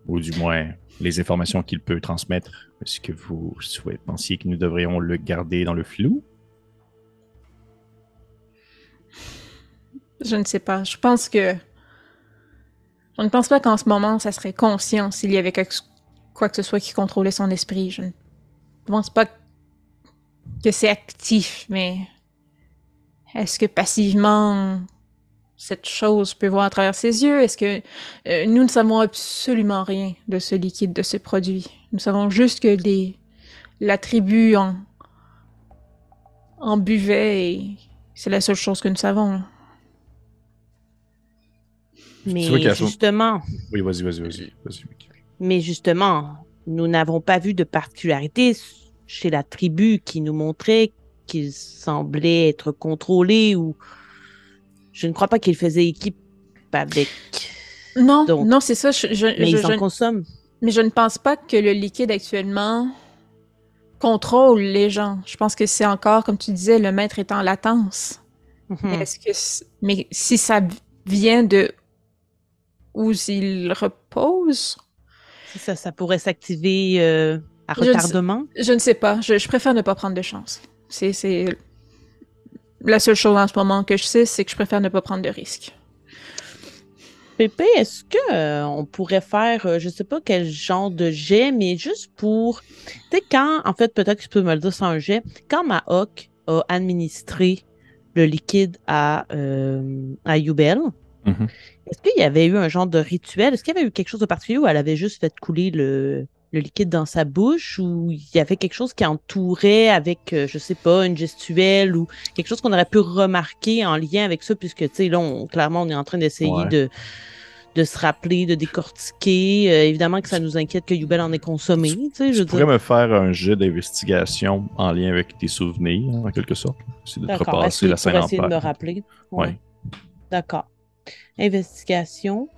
Speaker 1: ou du moins les informations qu'il peut transmettre, est-ce que vous pensiez que nous devrions le garder dans le flou?
Speaker 2: Je ne sais pas. Je ne pense pas qu'en ce moment, ça serait conscient s'il y avait quoi que ce soit qui contrôlait son esprit. Je ne pense pas que c'est actif, mais est-ce que passivement, cette chose peut voir à travers ses yeux? Est-ce que nous ne savons absolument rien de ce liquide, de ce produit? Nous savons juste que la tribu en buvait et c'est la seule chose que nous savons.
Speaker 3: Mais justement...
Speaker 1: Oui, vas-y.
Speaker 3: Mais justement, nous n'avons pas vu de particularité chez la tribu qui nous montrait qu'ils semblaient être contrôlés ou... Je ne crois pas qu'ils faisaient équipe avec...
Speaker 2: Non, non, c'est ça.
Speaker 3: Mais ils en consomment.
Speaker 2: Mais je ne pense pas que le liquide actuellement contrôle les gens. Je pense que c'est encore, comme tu disais, le maître est en latence. Mais si ça vient de où il repose...
Speaker 3: Ça pourrait s'activer à retardement?
Speaker 2: Je ne sais pas. Je préfère ne pas prendre de chance. C'est la seule chose en ce moment que je sais, c'est que je préfère ne pas prendre de risques.
Speaker 3: Pépé, est-ce que on pourrait faire, je sais pas quel genre de jet, mais juste pour... Tu sais, quand, en fait, peut-être que tu peux me le dire sans un jet, quand Mahawk a administré le liquide à Yubel, est-ce qu'il y avait eu un genre de rituel? Est-ce qu'il y avait eu quelque chose de particulier où elle avait juste fait couler le liquide dans sa bouche ou il y avait quelque chose qui entourait avec, je sais pas, une gestuelle ou quelque chose qu'on aurait pu remarquer en lien avec ça puisque, tu sais, là, clairement, on est en train d'essayer de se rappeler, de décortiquer. Évidemment que ça nous inquiète que Yubel en ait consommé. Tu pourrais
Speaker 1: me faire un jet d'investigation en lien avec tes souvenirs, en quelque sorte. C'est de te repasser la scène en
Speaker 3: essayer de me rappeler. Ouais. D'accord. Investigation.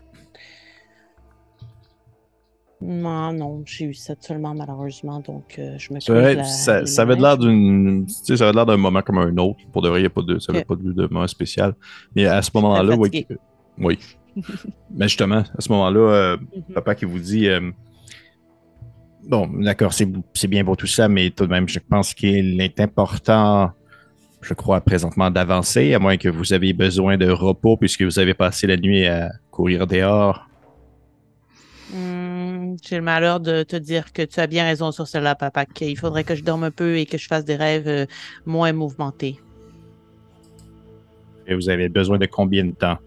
Speaker 3: Non, j'ai eu 7 seulement, malheureusement, donc je me
Speaker 1: ça avait l'air d'un moment comme un autre. Pour de vrai, ça n'avait pas de moment spécial. Mais à ce moment-là, oui. Mais justement, à ce moment-là, papa qui vous dit bon, d'accord, c'est bien pour tout ça, mais tout de même, je pense qu'il est important, je crois, présentement d'avancer, à moins que vous ayez besoin de repos puisque vous avez passé la nuit à courir dehors.
Speaker 3: J'ai le malheur de te dire que tu as bien raison sur cela, papa, qu'il faudrait que je dorme un peu et que je fasse des rêves moins mouvementés.
Speaker 1: Et vous avez besoin de combien de temps?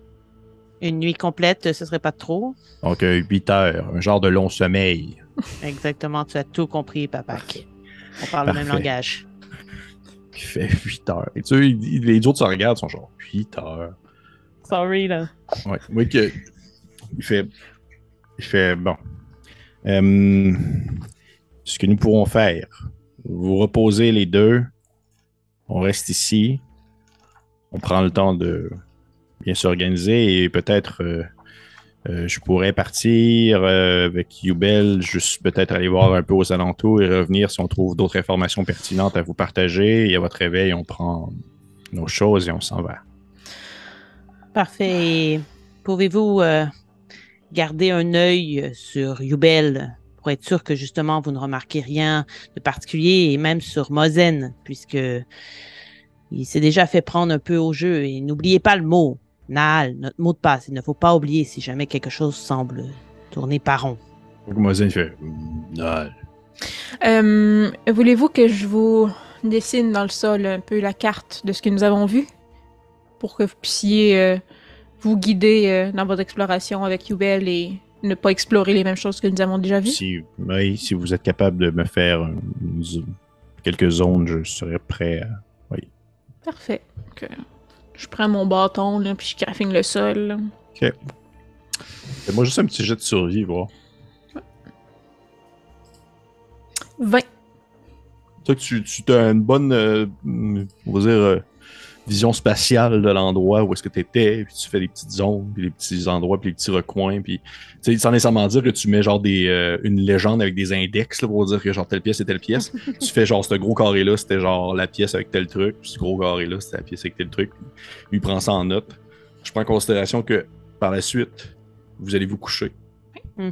Speaker 3: Une nuit complète, ce serait pas trop?
Speaker 1: Donc 8 heures, un genre de long sommeil.
Speaker 3: Exactement, tu as tout compris, papa. On parle le même langage.
Speaker 1: Il fait 8 heures. Et tu sais, les autres se regardent, sont genre 8 heures.
Speaker 3: Sorry, là.
Speaker 1: Ouais, oui, il fait bon. Ce que nous pourrons faire, vous reposez les deux, on reste ici, on prend le temps de bien s'organiser et peut-être je pourrais partir avec Yubel, juste peut-être aller voir un peu aux alentours et revenir si on trouve d'autres informations pertinentes à vous partager. Et à votre réveil, on prend nos choses et on s'en va.
Speaker 3: Parfait. Pouvez-vous garder un œil sur Yubel pour être sûr que justement vous ne remarquez rien de particulier, et même sur Mozen, puisque il s'est déjà fait prendre un peu au jeu. Et n'oubliez pas le mot, Naal, notre mot de passe. Il ne faut pas oublier si jamais quelque chose semble tourner par rond.
Speaker 1: Donc Mozen fait Naal.
Speaker 2: Voulez-vous que je vous dessine dans le sol un peu la carte de ce que nous avons vu pour que vous puissiez vous guider dans votre exploration avec Yubel et ne pas explorer les mêmes choses que nous avons déjà vues?
Speaker 1: Si vous êtes capable de me faire quelques zones, je serais prêt à... Oui.
Speaker 2: Parfait. Donc, je prends mon bâton, là, puis je graphine le sol. Là.
Speaker 1: OK. Fais-moi juste un petit jet de survie, voir.
Speaker 2: 20.
Speaker 1: Toi, tu as une bonne, on va dire, vision spatiale de l'endroit où est-ce que tu étais, puis tu fais des petites zones, puis des petits endroits, puis des petits recoins, puis tu sais, sans nécessairement dire que tu mets genre une légende avec des index là, pour dire que genre telle pièce et telle pièce. Tu fais genre ce gros carré-là, c'était genre la pièce avec tel truc, puis ce gros carré-là, c'était la pièce avec tel truc. Puis lui, il prend ça en note. Je prends en considération que par la suite, vous allez vous coucher.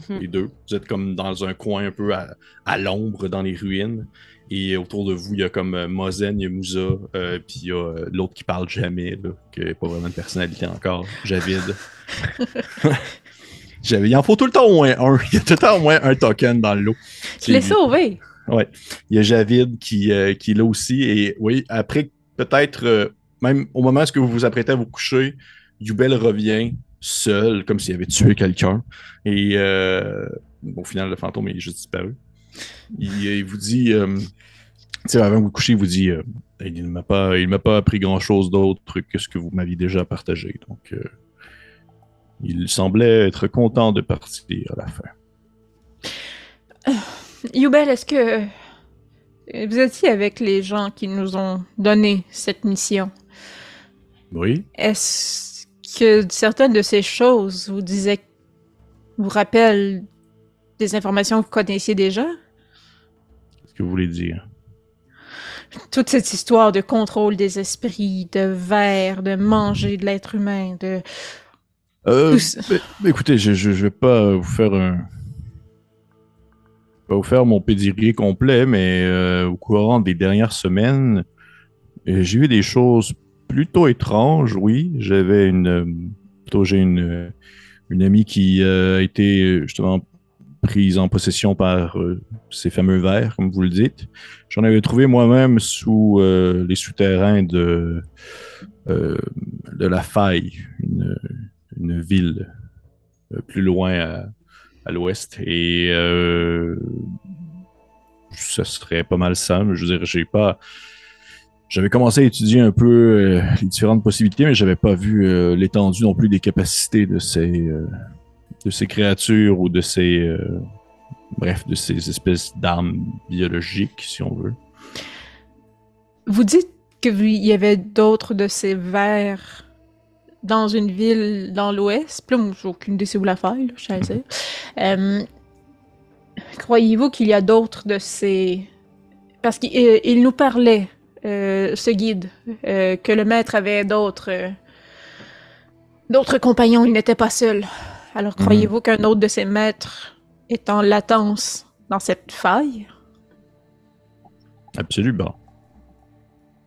Speaker 1: Les deux. Vous êtes comme dans un coin un peu à l'ombre dans les ruines. Et autour de vous, il y a comme Mozen, il y a Musa, puis il y a l'autre qui parle jamais, là, qui n'a pas vraiment de personnalité encore, Javid. Il en faut tout le temps au moins un. Il y a tout le temps au moins un token dans l'eau.
Speaker 2: Tu l'as sauvé!
Speaker 1: Ouais. Il y a Javid qui est là aussi. Et oui, après, peut-être, même au moment où vous vous apprêtez à vous coucher, Yubel revient seul, comme s'il avait tué quelqu'un. Et au final, le fantôme est juste disparu. Il vous dit, avant de vous coucher, il vous dit il m'a pas appris grand-chose d'autre que ce que vous m'aviez déjà partagé. Donc, il semblait être content de partir à la fin.
Speaker 2: Yubel, est-ce que vous étiez avec les gens qui nous ont donné cette mission?
Speaker 1: Oui.
Speaker 2: Est-ce que certaines de ces choses vous rappellent des informations que vous connaissiez déjà?
Speaker 1: Qu'est-ce que vous voulez dire?
Speaker 2: Toute cette histoire de contrôle des esprits, de verre, de manger de l'être humain, de...
Speaker 1: Écoutez, je vais pas vous faire mon pédigré complet, mais au courant des dernières semaines, j'ai vu des choses plutôt étranges, oui. J'ai une amie qui a été justement prise en possession par ces fameux vers, comme vous le dites. J'en avais trouvé moi-même sous les souterrains de la Faille, une ville plus loin à l'ouest. Et ça serait pas mal ça. Mais je veux dire, j'avais commencé à étudier un peu les différentes possibilités, mais j'avais pas vu l'étendue non plus des capacités de ces créatures ou de ces espèces d'armes biologiques, si on veut.
Speaker 2: Vous dites qu'il y avait d'autres de ces vers dans une ville dans l'ouest. Puis là, j'ai aucune idée si vous la faire, là, je sais dire. Croyez-vous qu'il y a d'autres de ces... Parce qu'il nous parlait, ce guide, que le maître avait d'autres compagnons, il n'était pas seul. Alors croyez-vous qu'un autre de ces maîtres est en latence dans cette faille?
Speaker 1: Absolument.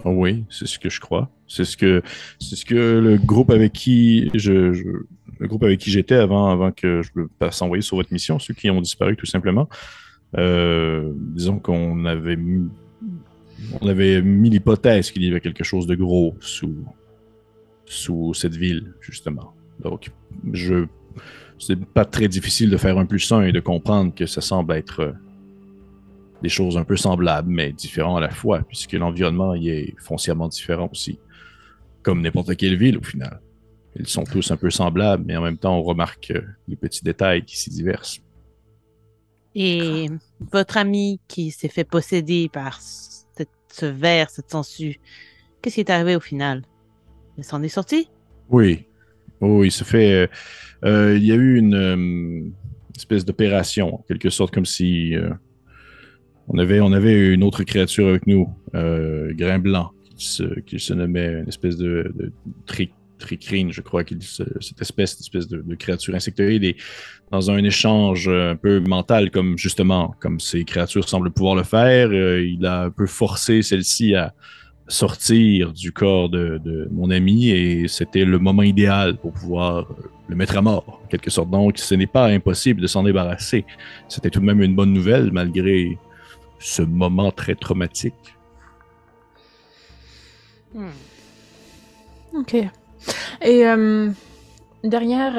Speaker 1: Oh oui, c'est ce que je crois. C'est ce que le groupe avec qui j'étais avant que je me passe envoyer sur votre mission, ceux qui ont disparu tout simplement. Disons qu'on avait mis l'hypothèse qu'il y avait quelque chose de gros sous cette ville, justement. Donc, c'est pas très difficile de faire 1+1 et de comprendre que ça semble être des choses un peu semblables, mais différentes à la fois, puisque l'environnement y est foncièrement différent aussi. Comme n'importe quelle ville, au final. Ils sont tous un peu semblables, mais en même temps, on remarque les petits détails qui s'y diversent.
Speaker 3: Et votre ami qui s'est fait posséder par ce ver, cette sangsue, qu'est-ce qui est arrivé au final? Il s'en est sorti?
Speaker 1: Oui. Oui, ça fait... il y a eu une espèce d'opération, en quelque sorte, comme si on avait une autre créature avec nous, Grain Blanc, qui se nommait une espèce de tricrine, je crois, cette espèce de créature insectoïde, est dans un échange un peu mental, comme ces créatures semblent pouvoir le faire. Il a un peu forcé celle-ci à sortir du corps de mon ami et c'était le moment idéal pour pouvoir le mettre à mort, en quelque sorte. Donc, ce n'est pas impossible de s'en débarrasser. C'était tout de même une bonne nouvelle, malgré ce moment très traumatique.
Speaker 2: OK. Et dernière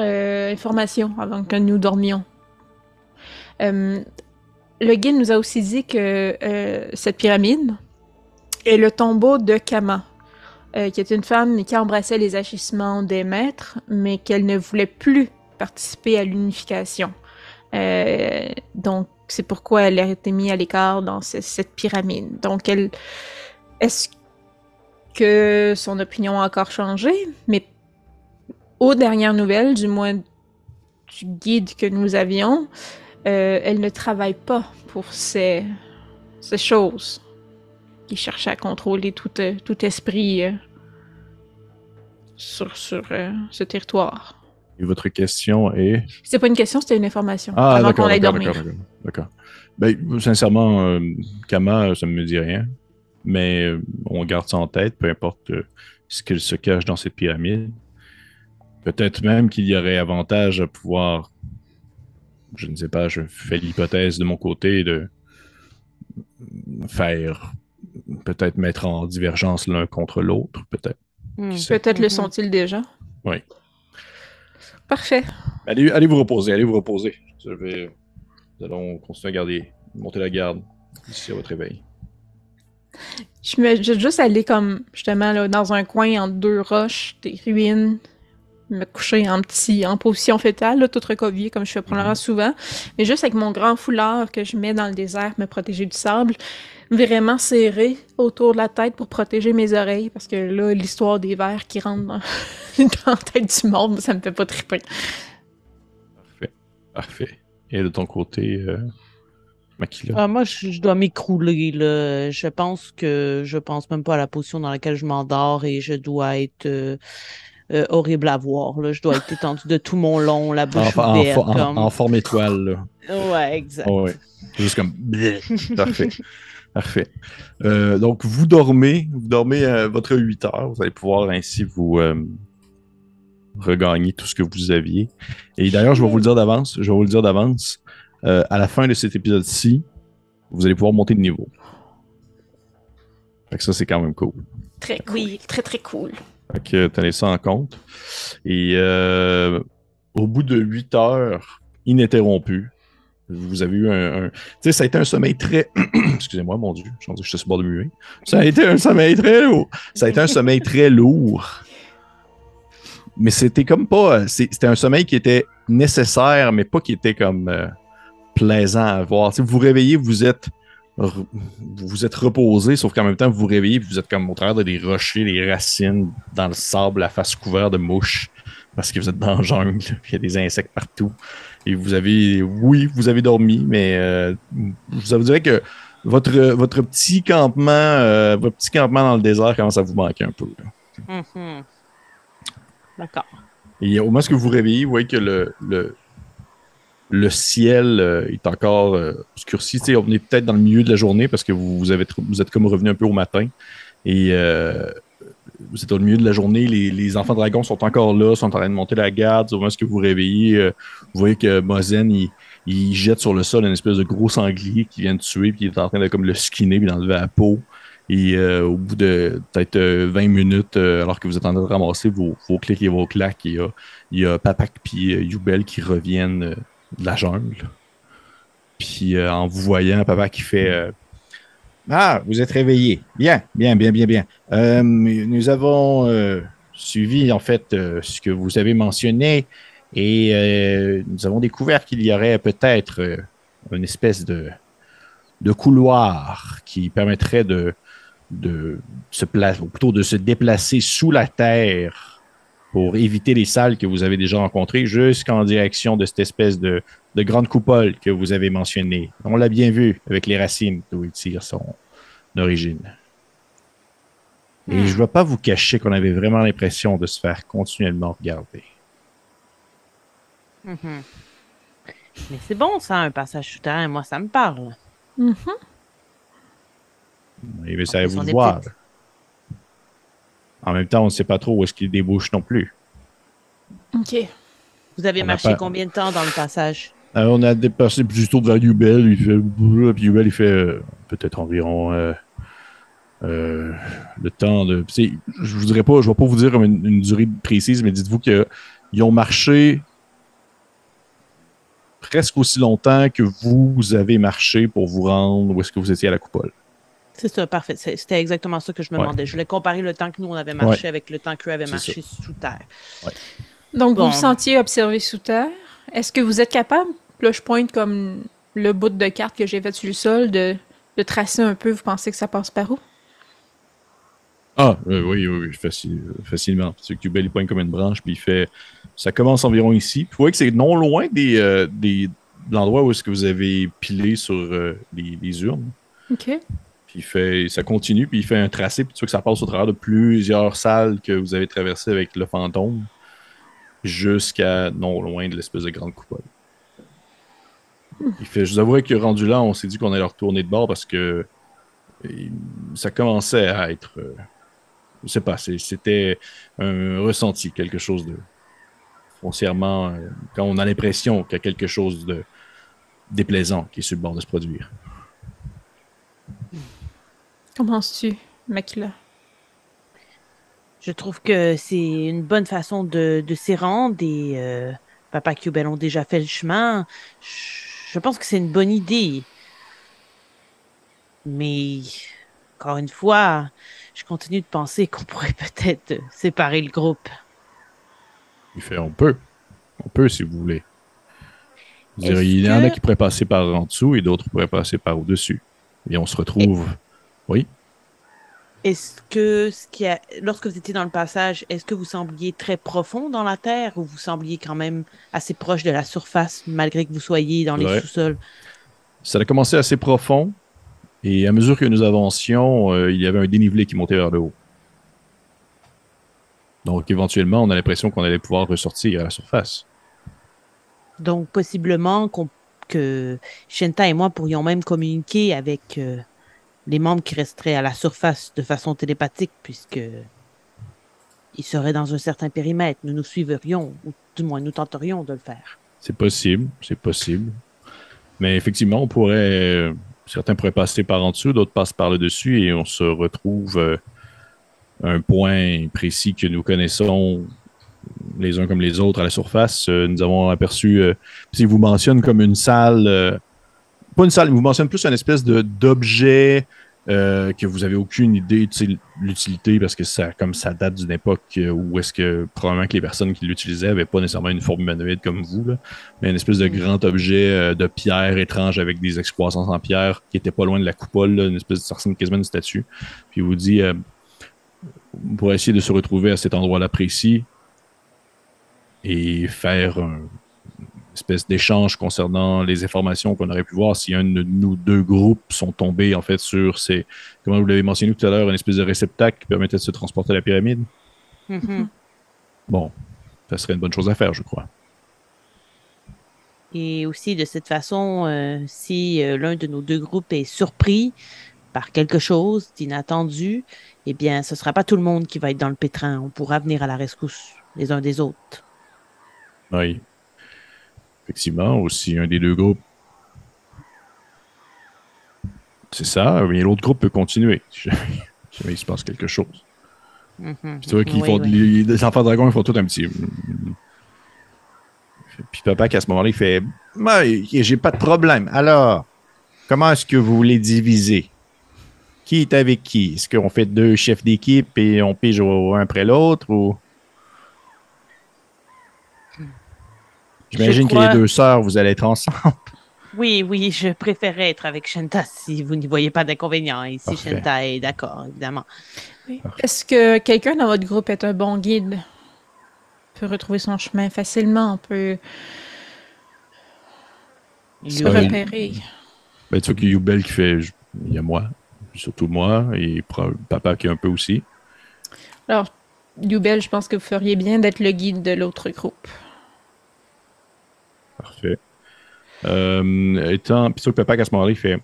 Speaker 2: information avant que nous dormions. Le guide nous a aussi dit que cette pyramide est le tombeau de Kama, qui est une femme qui embrassait les agissements des maîtres, mais qu'elle ne voulait plus participer à l'unification. Donc, c'est pourquoi elle a été mise à l'écart dans cette pyramide. Donc, est-ce que son opinion a encore changé? Mais aux dernières nouvelles, du moins du guide que nous avions, elle ne travaille pas pour ces choses qui cherchent à contrôler tout esprit sur ce territoire.
Speaker 1: Et votre question est...
Speaker 2: C'est pas une question, c'était une information.
Speaker 1: Ah,
Speaker 2: avant
Speaker 1: d'accord,
Speaker 2: qu'on aille
Speaker 1: d'accord,
Speaker 2: dormir.
Speaker 1: d'accord. Ben, sincèrement, Kama, ça ne me dit rien, mais on garde ça en tête, peu importe ce qu'il se cache dans cette pyramide. Peut-être même qu'il y aurait avantage à pouvoir, je ne sais pas, je fais l'hypothèse de mon côté de faire, peut-être mettre en divergence l'un contre l'autre, peut-être.
Speaker 2: Peut-être le sont-ils déjà.
Speaker 1: Oui.
Speaker 2: Parfait.
Speaker 1: Allez vous reposer. Nous allons continuer à monter la garde d'ici à votre réveil.
Speaker 2: Je vais juste aller comme, justement, là, dans un coin entre deux roches, des ruines, me coucher en position fétale, là, tout recroquevillé comme je fais probablement souvent, mais juste avec mon grand foulard que je mets dans le désert, me protéger du sable, vraiment serré autour de la tête pour protéger mes oreilles, parce que là, l'histoire des vers qui rentrent dans la tête du monde, ça me fait pas triper.
Speaker 1: Parfait. Et de ton côté, Makila?
Speaker 3: Moi, je dois m'écrouler, là. Je pense même pas à la position dans laquelle je m'endors et je dois être horrible à voir, là. Je dois être étendue de tout mon long, la bouche ouverte.
Speaker 1: En forme étoile, là.
Speaker 3: Ouais, exact.
Speaker 1: Oh, ouais. Juste comme... Parfait. Donc, vous dormez votre 8 heures. Vous allez pouvoir ainsi vous regagner tout ce que vous aviez. Et d'ailleurs, je vais vous le dire d'avance. À la fin de cet épisode-ci, vous allez pouvoir monter de niveau. Fait que ça, c'est quand même cool.
Speaker 2: Très cool. Oui, très, très cool.
Speaker 1: Fait que tenez ça en compte. Et au bout de 8 heures ininterrompues, vous avez eu tu sais, ça a été un sommeil très... Excusez-moi, mon Dieu, je suis sur le bord de muer. Ça a été un sommeil très lourd. Mais c'était comme pas... C'était un sommeil qui était nécessaire, mais pas qui était comme plaisant à voir. Si vous vous réveillez, vous êtes reposé, sauf qu'en même temps, vous vous réveillez, vous êtes comme au travers des rochers, des racines, dans le sable, la face couverte de mouches, parce que vous êtes dans la jungle, il y a des insectes partout. Et vous avez dormi, mais je vous dirais que votre petit campement dans le désert commence à vous manquer un peu.
Speaker 3: Mm-hmm. D'accord.
Speaker 1: Et au moment où vous vous réveillez, vous voyez que le ciel est encore obscurci. On est peut-être dans le milieu de la journée parce que vous êtes comme revenu un peu au matin. Et vous êtes au milieu de la journée. Les enfants dragons sont encore là, sont en train de monter la garde. Au moment où vous vous réveillez, vous voyez que Mozen, il jette sur le sol une espèce de gros sanglier qui vient de tuer, puis il est en train de comme le skinner, puis d'enlever la peau. Et au bout de peut-être 20 minutes, alors que vous êtes en train de ramasser vos clics et vos claques, il y a Papak puis Yubel qui reviennent de la jungle. Puis en vous voyant, Papak qui fait Ah, vous êtes réveillés. Bien. Nous avons suivi en fait ce que vous avez mentionné et nous avons découvert qu'il y aurait peut-être une espèce de couloir qui permettrait de se placer, ou plutôt de se déplacer sous la terre pour éviter les salles que vous avez déjà rencontrées jusqu'en direction de cette espèce de grande coupole que vous avez mentionnée. On l'a bien vu avec les racines d'où il tire son origine. Et je ne vais pas vous cacher qu'on avait vraiment l'impression de se faire continuellement regarder.
Speaker 3: Mais c'est bon, ça, un passage souterrain. Moi, ça me parle.
Speaker 2: Mhm.
Speaker 1: Oui, mais ça à vous de voir. En même temps, on ne sait pas trop où est-ce qu'il débouche non plus.
Speaker 2: OK.
Speaker 3: Vous avez marché combien de temps dans le passage?
Speaker 1: On a dépassé plutôt devant Yubel. Puis Yubel, il fait peut-être environ le temps de... Je vous dirais pas, je ne vais pas vous dire comme une durée précise, mais dites-vous qu'ils ont marché presque aussi longtemps que vous avez marché pour vous rendre où est-ce que vous étiez à la coupole.
Speaker 3: C'est ça, parfait. C'était exactement ça que je me demandais. Je voulais comparer le temps que nous, on avait marché avec le temps qu'eux avaient marché sous terre.
Speaker 1: Ouais.
Speaker 2: Donc, vous vous sentiez observé sous terre. Est-ce que vous êtes capable, là, je pointe comme le bout de carte que j'ai fait sur le sol, de tracer un peu, vous pensez que ça passe par où?
Speaker 1: Oui, facilement. C'est que Yubel, il pointe comme une branche, puis il fait... Ça commence environ ici. Puis vous voyez que c'est non loin de l'endroit où est-ce que vous avez pilé sur les urnes.
Speaker 2: OK.
Speaker 1: Puis ça continue, puis il fait un tracé, puis tu vois que ça passe au travers de plusieurs salles que vous avez traversées avec le fantôme, jusqu'à non loin de l'espèce de grande coupole. Je vous avouerai que rendu là, on s'est dit qu'on allait retourner de bord parce que ça commençait à être... je sais pas, c'était un ressenti, quelque chose de foncièrement... quand on a l'impression qu'il y a quelque chose de déplaisant qui est sur le bord de se produire.
Speaker 2: Comment penses-tu, Makila?
Speaker 3: Je trouve que c'est une bonne façon de s'y rendre et Papa et Yubel ont déjà fait le chemin. Je pense que c'est une bonne idée. Mais, encore une fois, je continue de penser qu'on pourrait peut-être séparer le groupe.
Speaker 1: On peut. On peut, si vous voulez. Il y en a qui pourraient passer par en dessous et d'autres pourraient passer par au-dessus. Et on se retrouve... Oui?
Speaker 3: Est-ce que lorsque vous étiez dans le passage, est-ce que vous sembliez très profond dans la terre ou vous sembliez quand même assez proche de la surface malgré que vous soyez dans les sous-sols?
Speaker 1: Ça a commencé assez profond et à mesure que nous avancions, il y avait un dénivelé qui montait vers le haut. Donc éventuellement, on a l'impression qu'on allait pouvoir ressortir à la surface.
Speaker 3: Donc possiblement que Shenta et moi pourrions même communiquer avec... les membres qui resteraient à la surface de façon télépathique, puisque ils seraient dans un certain périmètre. Nous suivrions, ou du moins nous tenterions de le faire.
Speaker 1: C'est possible. Mais effectivement, certains pourraient passer par en dessous, d'autres passent par le dessus et on se retrouve à un point précis que nous connaissons les uns comme les autres à la surface. Nous avons aperçu, s'il vous mentionne comme une salle... pas une salle, il vous mentionne plus une espèce d'objet que vous n'avez aucune idée de l'utilité parce que ça date d'une époque où est-ce que probablement que les personnes qui l'utilisaient n'avaient pas nécessairement une forme humanoïde comme vous, là, mais une espèce de grand objet de pierre étrange avec des excroissances en pierre qui était pas loin de la coupole, là, une espèce de ça ressemble quasiment à une statue. Puis il vous dit pour essayer de se retrouver à cet endroit-là précis et faire espèce d'échange concernant les informations qu'on aurait pu voir si un de nous deux groupes sont tombés en fait sur ces, comment vous l'avez mentionné tout à l'heure, une espèce de réceptacle qui permettait de se transporter à la pyramide. Bon, ça serait une bonne chose à faire, je crois.
Speaker 3: Et aussi, de cette façon, si l'un de nos deux groupes est surpris par quelque chose d'inattendu, eh bien, ce ne sera pas tout le monde qui va être dans le pétrin. On pourra venir à la rescousse les uns des autres.
Speaker 1: Oui. Effectivement, aussi un des deux groupes. C'est ça, mais l'autre groupe peut continuer si jamais il se passe quelque chose. Tu vois qu'ils font les enfants dragons, ils font tout un petit. Puis papa, à ce moment-là, il fait j'ai pas de problème. Alors, comment est-ce que vous voulez diviser? Qui est avec qui? Est-ce qu'on fait deux chefs d'équipe et on pige un après l'autre ou. J'imagine que les deux sœurs, vous allez être ensemble.
Speaker 3: Oui, je préférerais être avec Shenta si vous n'y voyez pas d'inconvénient. Et si Shenta est d'accord, évidemment.
Speaker 2: Oui. Est-ce que quelqu'un dans votre groupe est un bon guide? Peut retrouver son chemin facilement, peut se repérer.
Speaker 1: Ben, tu vois qu'il y a Yubel qui fait, il y a moi, surtout moi, et papa qui est un peu aussi.
Speaker 2: Alors, Youbel, je pense que vous feriez bien d'être le guide de l'autre groupe.
Speaker 1: Parfait. Puis ça, Papa, à ce moment-là, il fait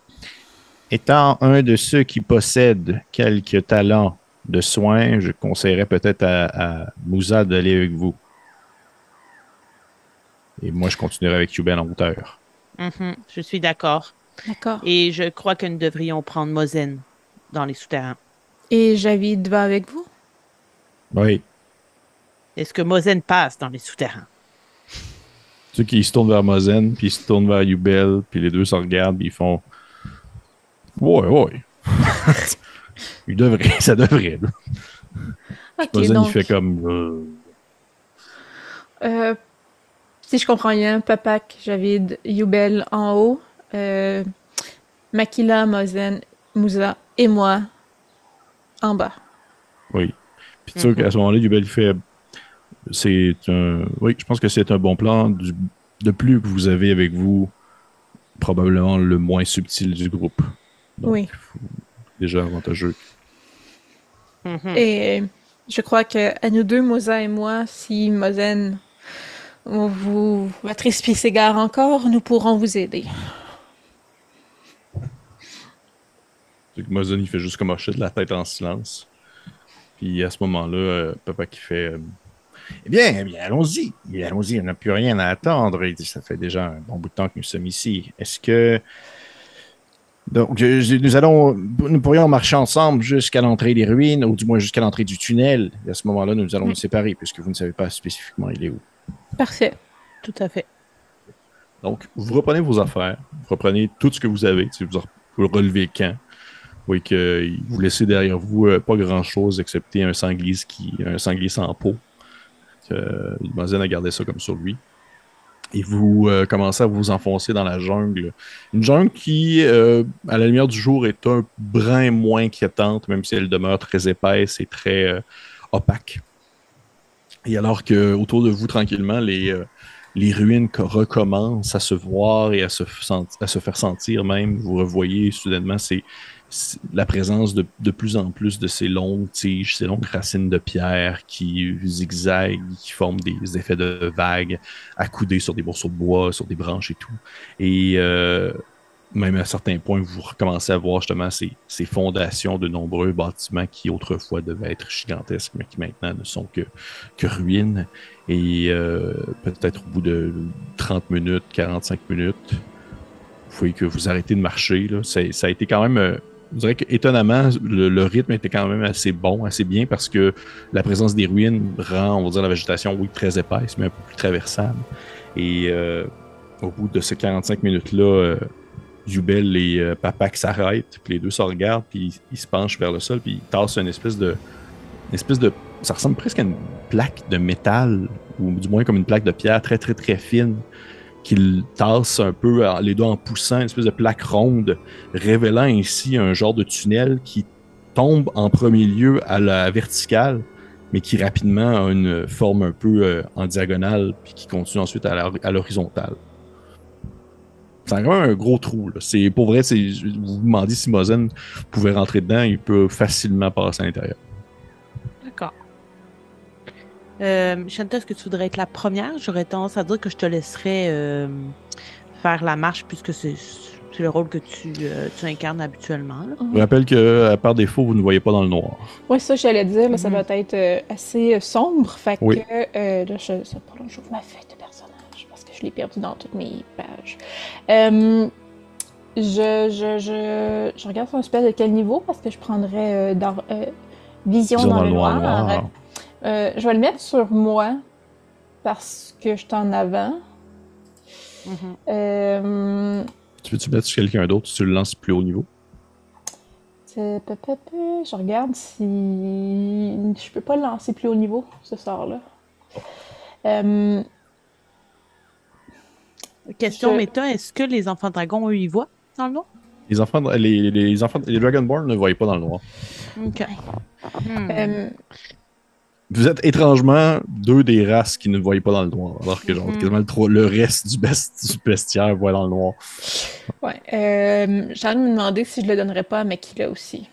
Speaker 1: étant un de ceux qui possèdent quelques talents de soins, je conseillerais peut-être à Moussa d'aller avec vous. Et moi, je continuerai avec Youbel en hauteur.
Speaker 3: Je suis d'accord.
Speaker 2: D'accord.
Speaker 3: Et je crois que nous devrions prendre Mozen dans les souterrains.
Speaker 2: Et Javid va avec vous?
Speaker 1: Oui.
Speaker 3: Est-ce que Mozen passe dans les souterrains?
Speaker 1: Ceux qui se tournent vers Mozen, puis ils se tournent vers Youbel, puis les deux se regardent, puis ils font ouais. Il devrait, ça devrait.
Speaker 2: Ok,
Speaker 1: Mozen,
Speaker 2: donc,
Speaker 1: il fait comme.
Speaker 2: si je comprends bien, Papak, Javid, Youbel en haut, Makila, Mozen, Moussa et moi en bas.
Speaker 1: Oui. Puis tu sais qu'à ce moment-là, Youbel, il fait. Oui, je pense que c'est un bon plan. De plus que vous avez avec vous, probablement le moins subtil du groupe. Donc,
Speaker 2: Oui.
Speaker 1: déjà avantageux.
Speaker 2: Et je crois que à nous deux, Moussa et moi, si Mozen votre esprit s'égare encore, nous pourrons vous aider.
Speaker 1: C'est que Mozen, il fait juste comme hocher de la tête en silence. Puis à ce moment-là, Papa qui fait eh bien, allons-y. Allons-y, on n'a plus rien à attendre. Il dit, ça fait déjà un bon bout de temps que nous sommes ici. Est-ce que. Donc, nous pourrions marcher ensemble jusqu'à l'entrée des ruines, ou du moins jusqu'à l'entrée du tunnel. Et à ce moment-là, nous allons nous séparer, puisque vous ne savez pas spécifiquement il est où.
Speaker 2: Parfait.
Speaker 3: Tout à fait.
Speaker 1: Donc, vous reprenez vos affaires, vous reprenez tout ce que vous avez, vous le relevez quand. Vous voyez que vous laissez derrière vous pas grand-chose, excepté un sanglier sans peau. Mozen a gardé ça comme sur lui. Et vous commencez à vous enfoncer dans la jungle. Une jungle qui, à la lumière du jour, est un brin moins inquiétante, même si elle demeure très épaisse et très opaque. Et alors que autour de vous, tranquillement, les ruines recommencent à se voir et à se faire sentir même. Vous revoyez soudainement la présence de plus en plus de ces longues tiges, ces longues racines de pierre qui zigzaguent, qui forment des effets de vagues, accoudées sur des morceaux de bois, sur des branches et tout. Et même à certains points, vous recommencez à voir justement ces fondations de nombreux bâtiments qui autrefois devaient être gigantesques, mais qui maintenant ne sont que ruines. Et peut-être au bout de 30 minutes, 45 minutes, vous voyez que vous arrêtez de marcher. Là. Ça a été quand même... je dirais qu'étonnamment, le rythme était quand même assez bon, assez bien, parce que la présence des ruines rend, on va dire, la végétation, oui, très épaisse, mais un peu plus traversable. Et au bout de ces 45 minutes-là, Youbel et Papak s'arrêtent, puis les deux se regardent, puis ils se penchent vers le sol, puis ils tassent une espèce de... Ça ressemble presque à une plaque de métal, ou du moins comme une plaque de pierre très, très, très fine, qu'il tasse un peu, les doigts en poussant, une espèce de plaque ronde, révélant ainsi un genre de tunnel qui tombe en premier lieu à la verticale, mais qui rapidement a une forme un peu en diagonale, puis qui continue ensuite à l'horizontale. C'est quand même un gros trou. Là. Pour vrai, vous vous demandez si Mozen pouvait rentrer dedans, il peut facilement passer à l'intérieur.
Speaker 3: D'accord. Shanta, est-ce que tu voudrais être la première? J'aurais tendance à dire que je te laisserais faire la marche puisque c'est le rôle que tu incarnes habituellement. Là.
Speaker 1: Je vous rappelle que, par défaut, vous ne voyez pas dans le noir.
Speaker 2: Oui, ça, j'allais dire, là, ça doit être assez sombre. Fait
Speaker 1: Oui.
Speaker 2: que, là, j'ouvre ma feuille de personnage parce que je l'ai perdu dans toutes mes pages. Je regarde son spell de quel niveau parce que je prendrais vision dans le noir. Je vais le mettre sur moi parce que je suis en avant.
Speaker 1: Tu peux-tu mettre sur quelqu'un d'autre si tu le lances plus haut niveau?
Speaker 2: Je regarde si je peux pas le lancer plus haut niveau, ce sort-là.
Speaker 3: Question méta, est-ce que les enfants dragons, eux, ils voient dans le noir?
Speaker 1: Les Dragonborn ne voient pas dans le noir.
Speaker 3: OK.
Speaker 1: Vous êtes étrangement deux des races qui ne voient pas dans le noir, alors que genre, quasiment le reste du bestiaire voit dans le noir.
Speaker 2: Ouais. J'ai envie de me demander si je le donnerais pas à Makila aussi.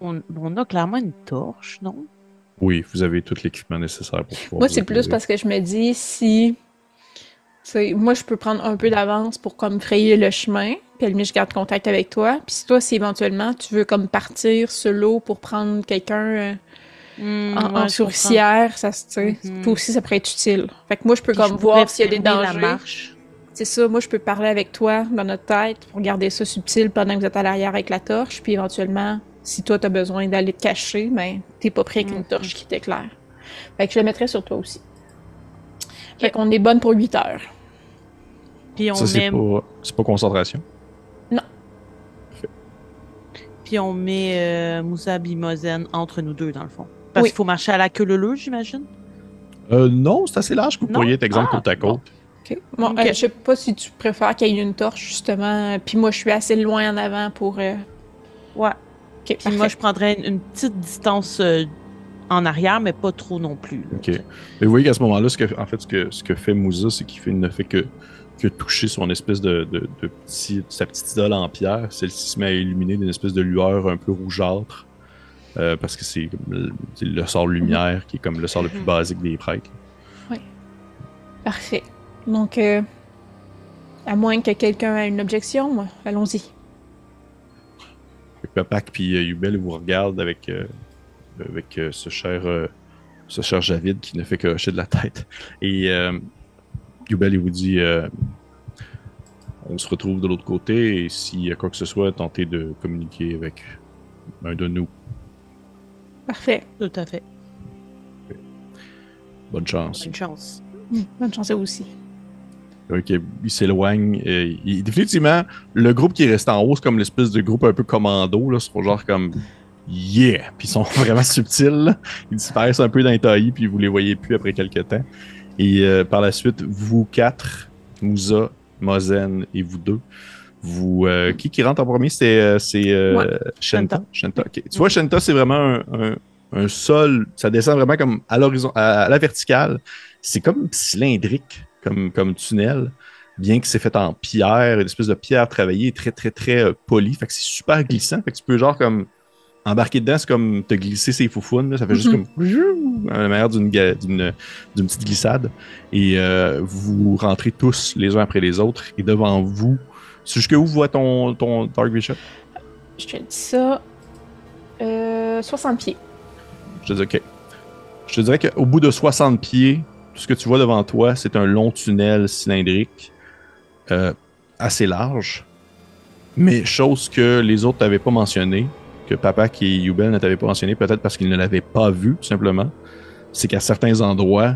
Speaker 3: On a clairement une torche, non?
Speaker 1: Oui, vous avez tout l'équipement nécessaire pour pouvoir
Speaker 2: Moi,
Speaker 1: vous
Speaker 2: c'est plus
Speaker 1: apaiser.
Speaker 2: parce que je me dis si. Moi, je peux prendre un peu d'avance pour comme frayer le chemin, puis à la limite, je garde contact avec toi. Puis si toi, si éventuellement tu veux comme partir solo pour prendre quelqu'un en
Speaker 3: Ouais, je comprends.
Speaker 2: souricière, ça, tu sais, toi aussi, ça pourrait être utile. Fait que moi, je peux
Speaker 3: Puis
Speaker 2: comme
Speaker 3: je
Speaker 2: voir
Speaker 3: pourrais
Speaker 2: s'il y a des
Speaker 3: fermer la
Speaker 2: dangers.
Speaker 3: marche.
Speaker 2: C'est ça, moi, je peux parler avec toi dans notre tête pour garder ça subtil pendant que vous êtes à l'arrière avec la torche. Puis éventuellement, si toi, t'as besoin d'aller te cacher, ben, t'es pas prêt avec une torche qui t'éclaire. Fait que je le mettrai sur toi aussi. Fait qu'on est bonne pour 8 heures.
Speaker 3: Puis on
Speaker 1: Ça,
Speaker 3: met,
Speaker 1: c'est pas concentration.
Speaker 3: puis on met Moussa Bimozen entre nous deux, dans le fond. Parce
Speaker 2: Oui.
Speaker 3: qu'il faut marcher à la queue leu, j'imagine.
Speaker 1: Non, c'est assez large que vous
Speaker 3: Non?
Speaker 1: pourriez être exemple
Speaker 3: Ah,
Speaker 1: côte à côte.
Speaker 2: OK. Bon,
Speaker 3: Ok.
Speaker 2: je sais pas si tu préfères qu'il y ait une torche, justement. Puis moi, je suis assez loin en avant pour...
Speaker 3: Ouais.
Speaker 2: OK,
Speaker 3: Puis
Speaker 2: parfait.
Speaker 3: moi, je prendrais une petite distance en arrière, mais pas trop non plus. Là.
Speaker 1: OK. Et vous voyez qu'à ce moment-là, ce que fait Moussa, c'est qu'il ne fait que toucher son espèce de sa petite idole en pierre. Celle-ci se met à illuminer d'une espèce de lueur un peu rougeâtre. Parce que c'est le sort lumière qui est comme le sort le plus basique des prêtres.
Speaker 2: Parfait. Donc, à moins que quelqu'un ait une objection, allons-y.
Speaker 1: Fait que Papak puis Yubel vous regardent avec ce cher Javid qui ne fait que hocher de la tête. Et Yubel, il vous dit on se retrouve de l'autre côté et s'il y a quoi que ce soit, tentez de communiquer avec un de nous.
Speaker 2: Parfait.
Speaker 3: Tout à fait.
Speaker 1: Bonne chance.
Speaker 3: Bonne chance.
Speaker 2: Bonne chance à vous aussi.
Speaker 1: Donc, il s'éloigne. Définitivement, le groupe qui reste en haut, c'est comme l'espèce de groupe un peu commando. Là, c'est pour genre comme yeah! Puis ils sont vraiment subtils. Là. Ils disparaissent un peu dans les taillis, puis vous les voyez plus après quelques temps. Et par la suite, vous quatre, Moussa, Mozen et vous deux, qui rentre en premier? C'est Shenta. Shenta. Okay. Tu vois, Shenta, c'est vraiment un sol. Ça descend vraiment comme à l'horizon, à la verticale. C'est comme cylindrique, comme tunnel, bien que c'est fait en pierre, une espèce de pierre travaillée, très, très, très polie. Fait que c'est super glissant. Fait que tu peux genre comme embarquer dedans, c'est comme te glisser ses foufounes. Là. Ça fait juste comme à la manière d'une petite glissade. Et vous rentrez tous les uns après les autres. Et devant vous, c'est jusqu'où voit ton Dark Bishop?
Speaker 2: Je te dis ça. 60 pieds.
Speaker 1: Je te dis OK. Je te dirais qu'au bout de 60 pieds, tout ce que tu vois devant toi, c'est un long tunnel cylindrique, assez large. Mais chose que les autres t'avaient pas mentionné, que Papak et Yubel ne t'avaient pas mentionné, peut-être parce qu'ils ne l'avaient pas vu, tout simplement, c'est qu'à certains endroits,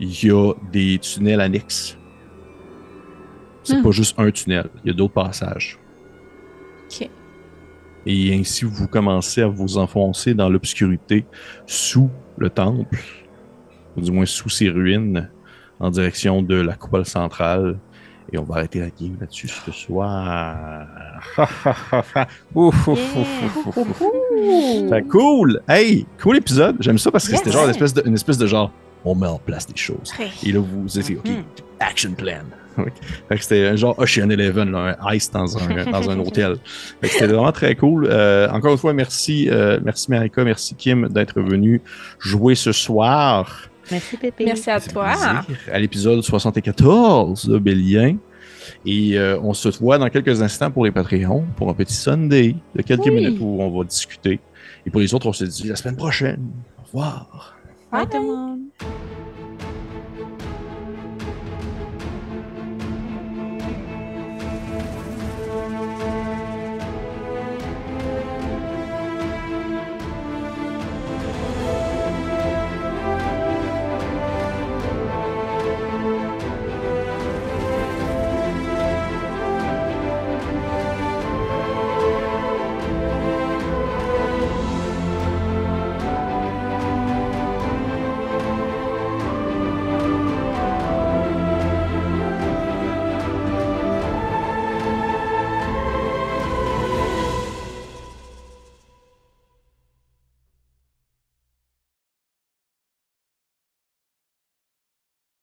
Speaker 1: il y a des tunnels annexes. C'est pas juste un tunnel, il y a d'autres passages.
Speaker 2: OK.
Speaker 1: Et ainsi, vous commencez à vous enfoncer dans l'obscurité sous le temple, ou du moins sous ses ruines, en direction de la coupole centrale. Et on va arrêter la game là-dessus ce soir. Fait cool! Hey, cool épisode. J'aime ça parce que c'était genre une espèce de genre, on met en place des choses. Et là, vous essayez, OK, action plan. Fait que c'était un genre Ocean Eleven, là, un ice dans un hôtel. Fait que c'était vraiment très cool. Encore une fois, merci Marika, merci Kim d'être venu jouer ce soir.
Speaker 3: Merci Pépé.
Speaker 2: Merci à toi.
Speaker 1: À l'épisode 74 de Bélien. Et on se voit dans quelques instants pour les Patreons, pour un petit Sunday de quelques minutes où on va discuter. Et pour les autres, on se dit la semaine prochaine. Au revoir.
Speaker 3: Bye tout le monde.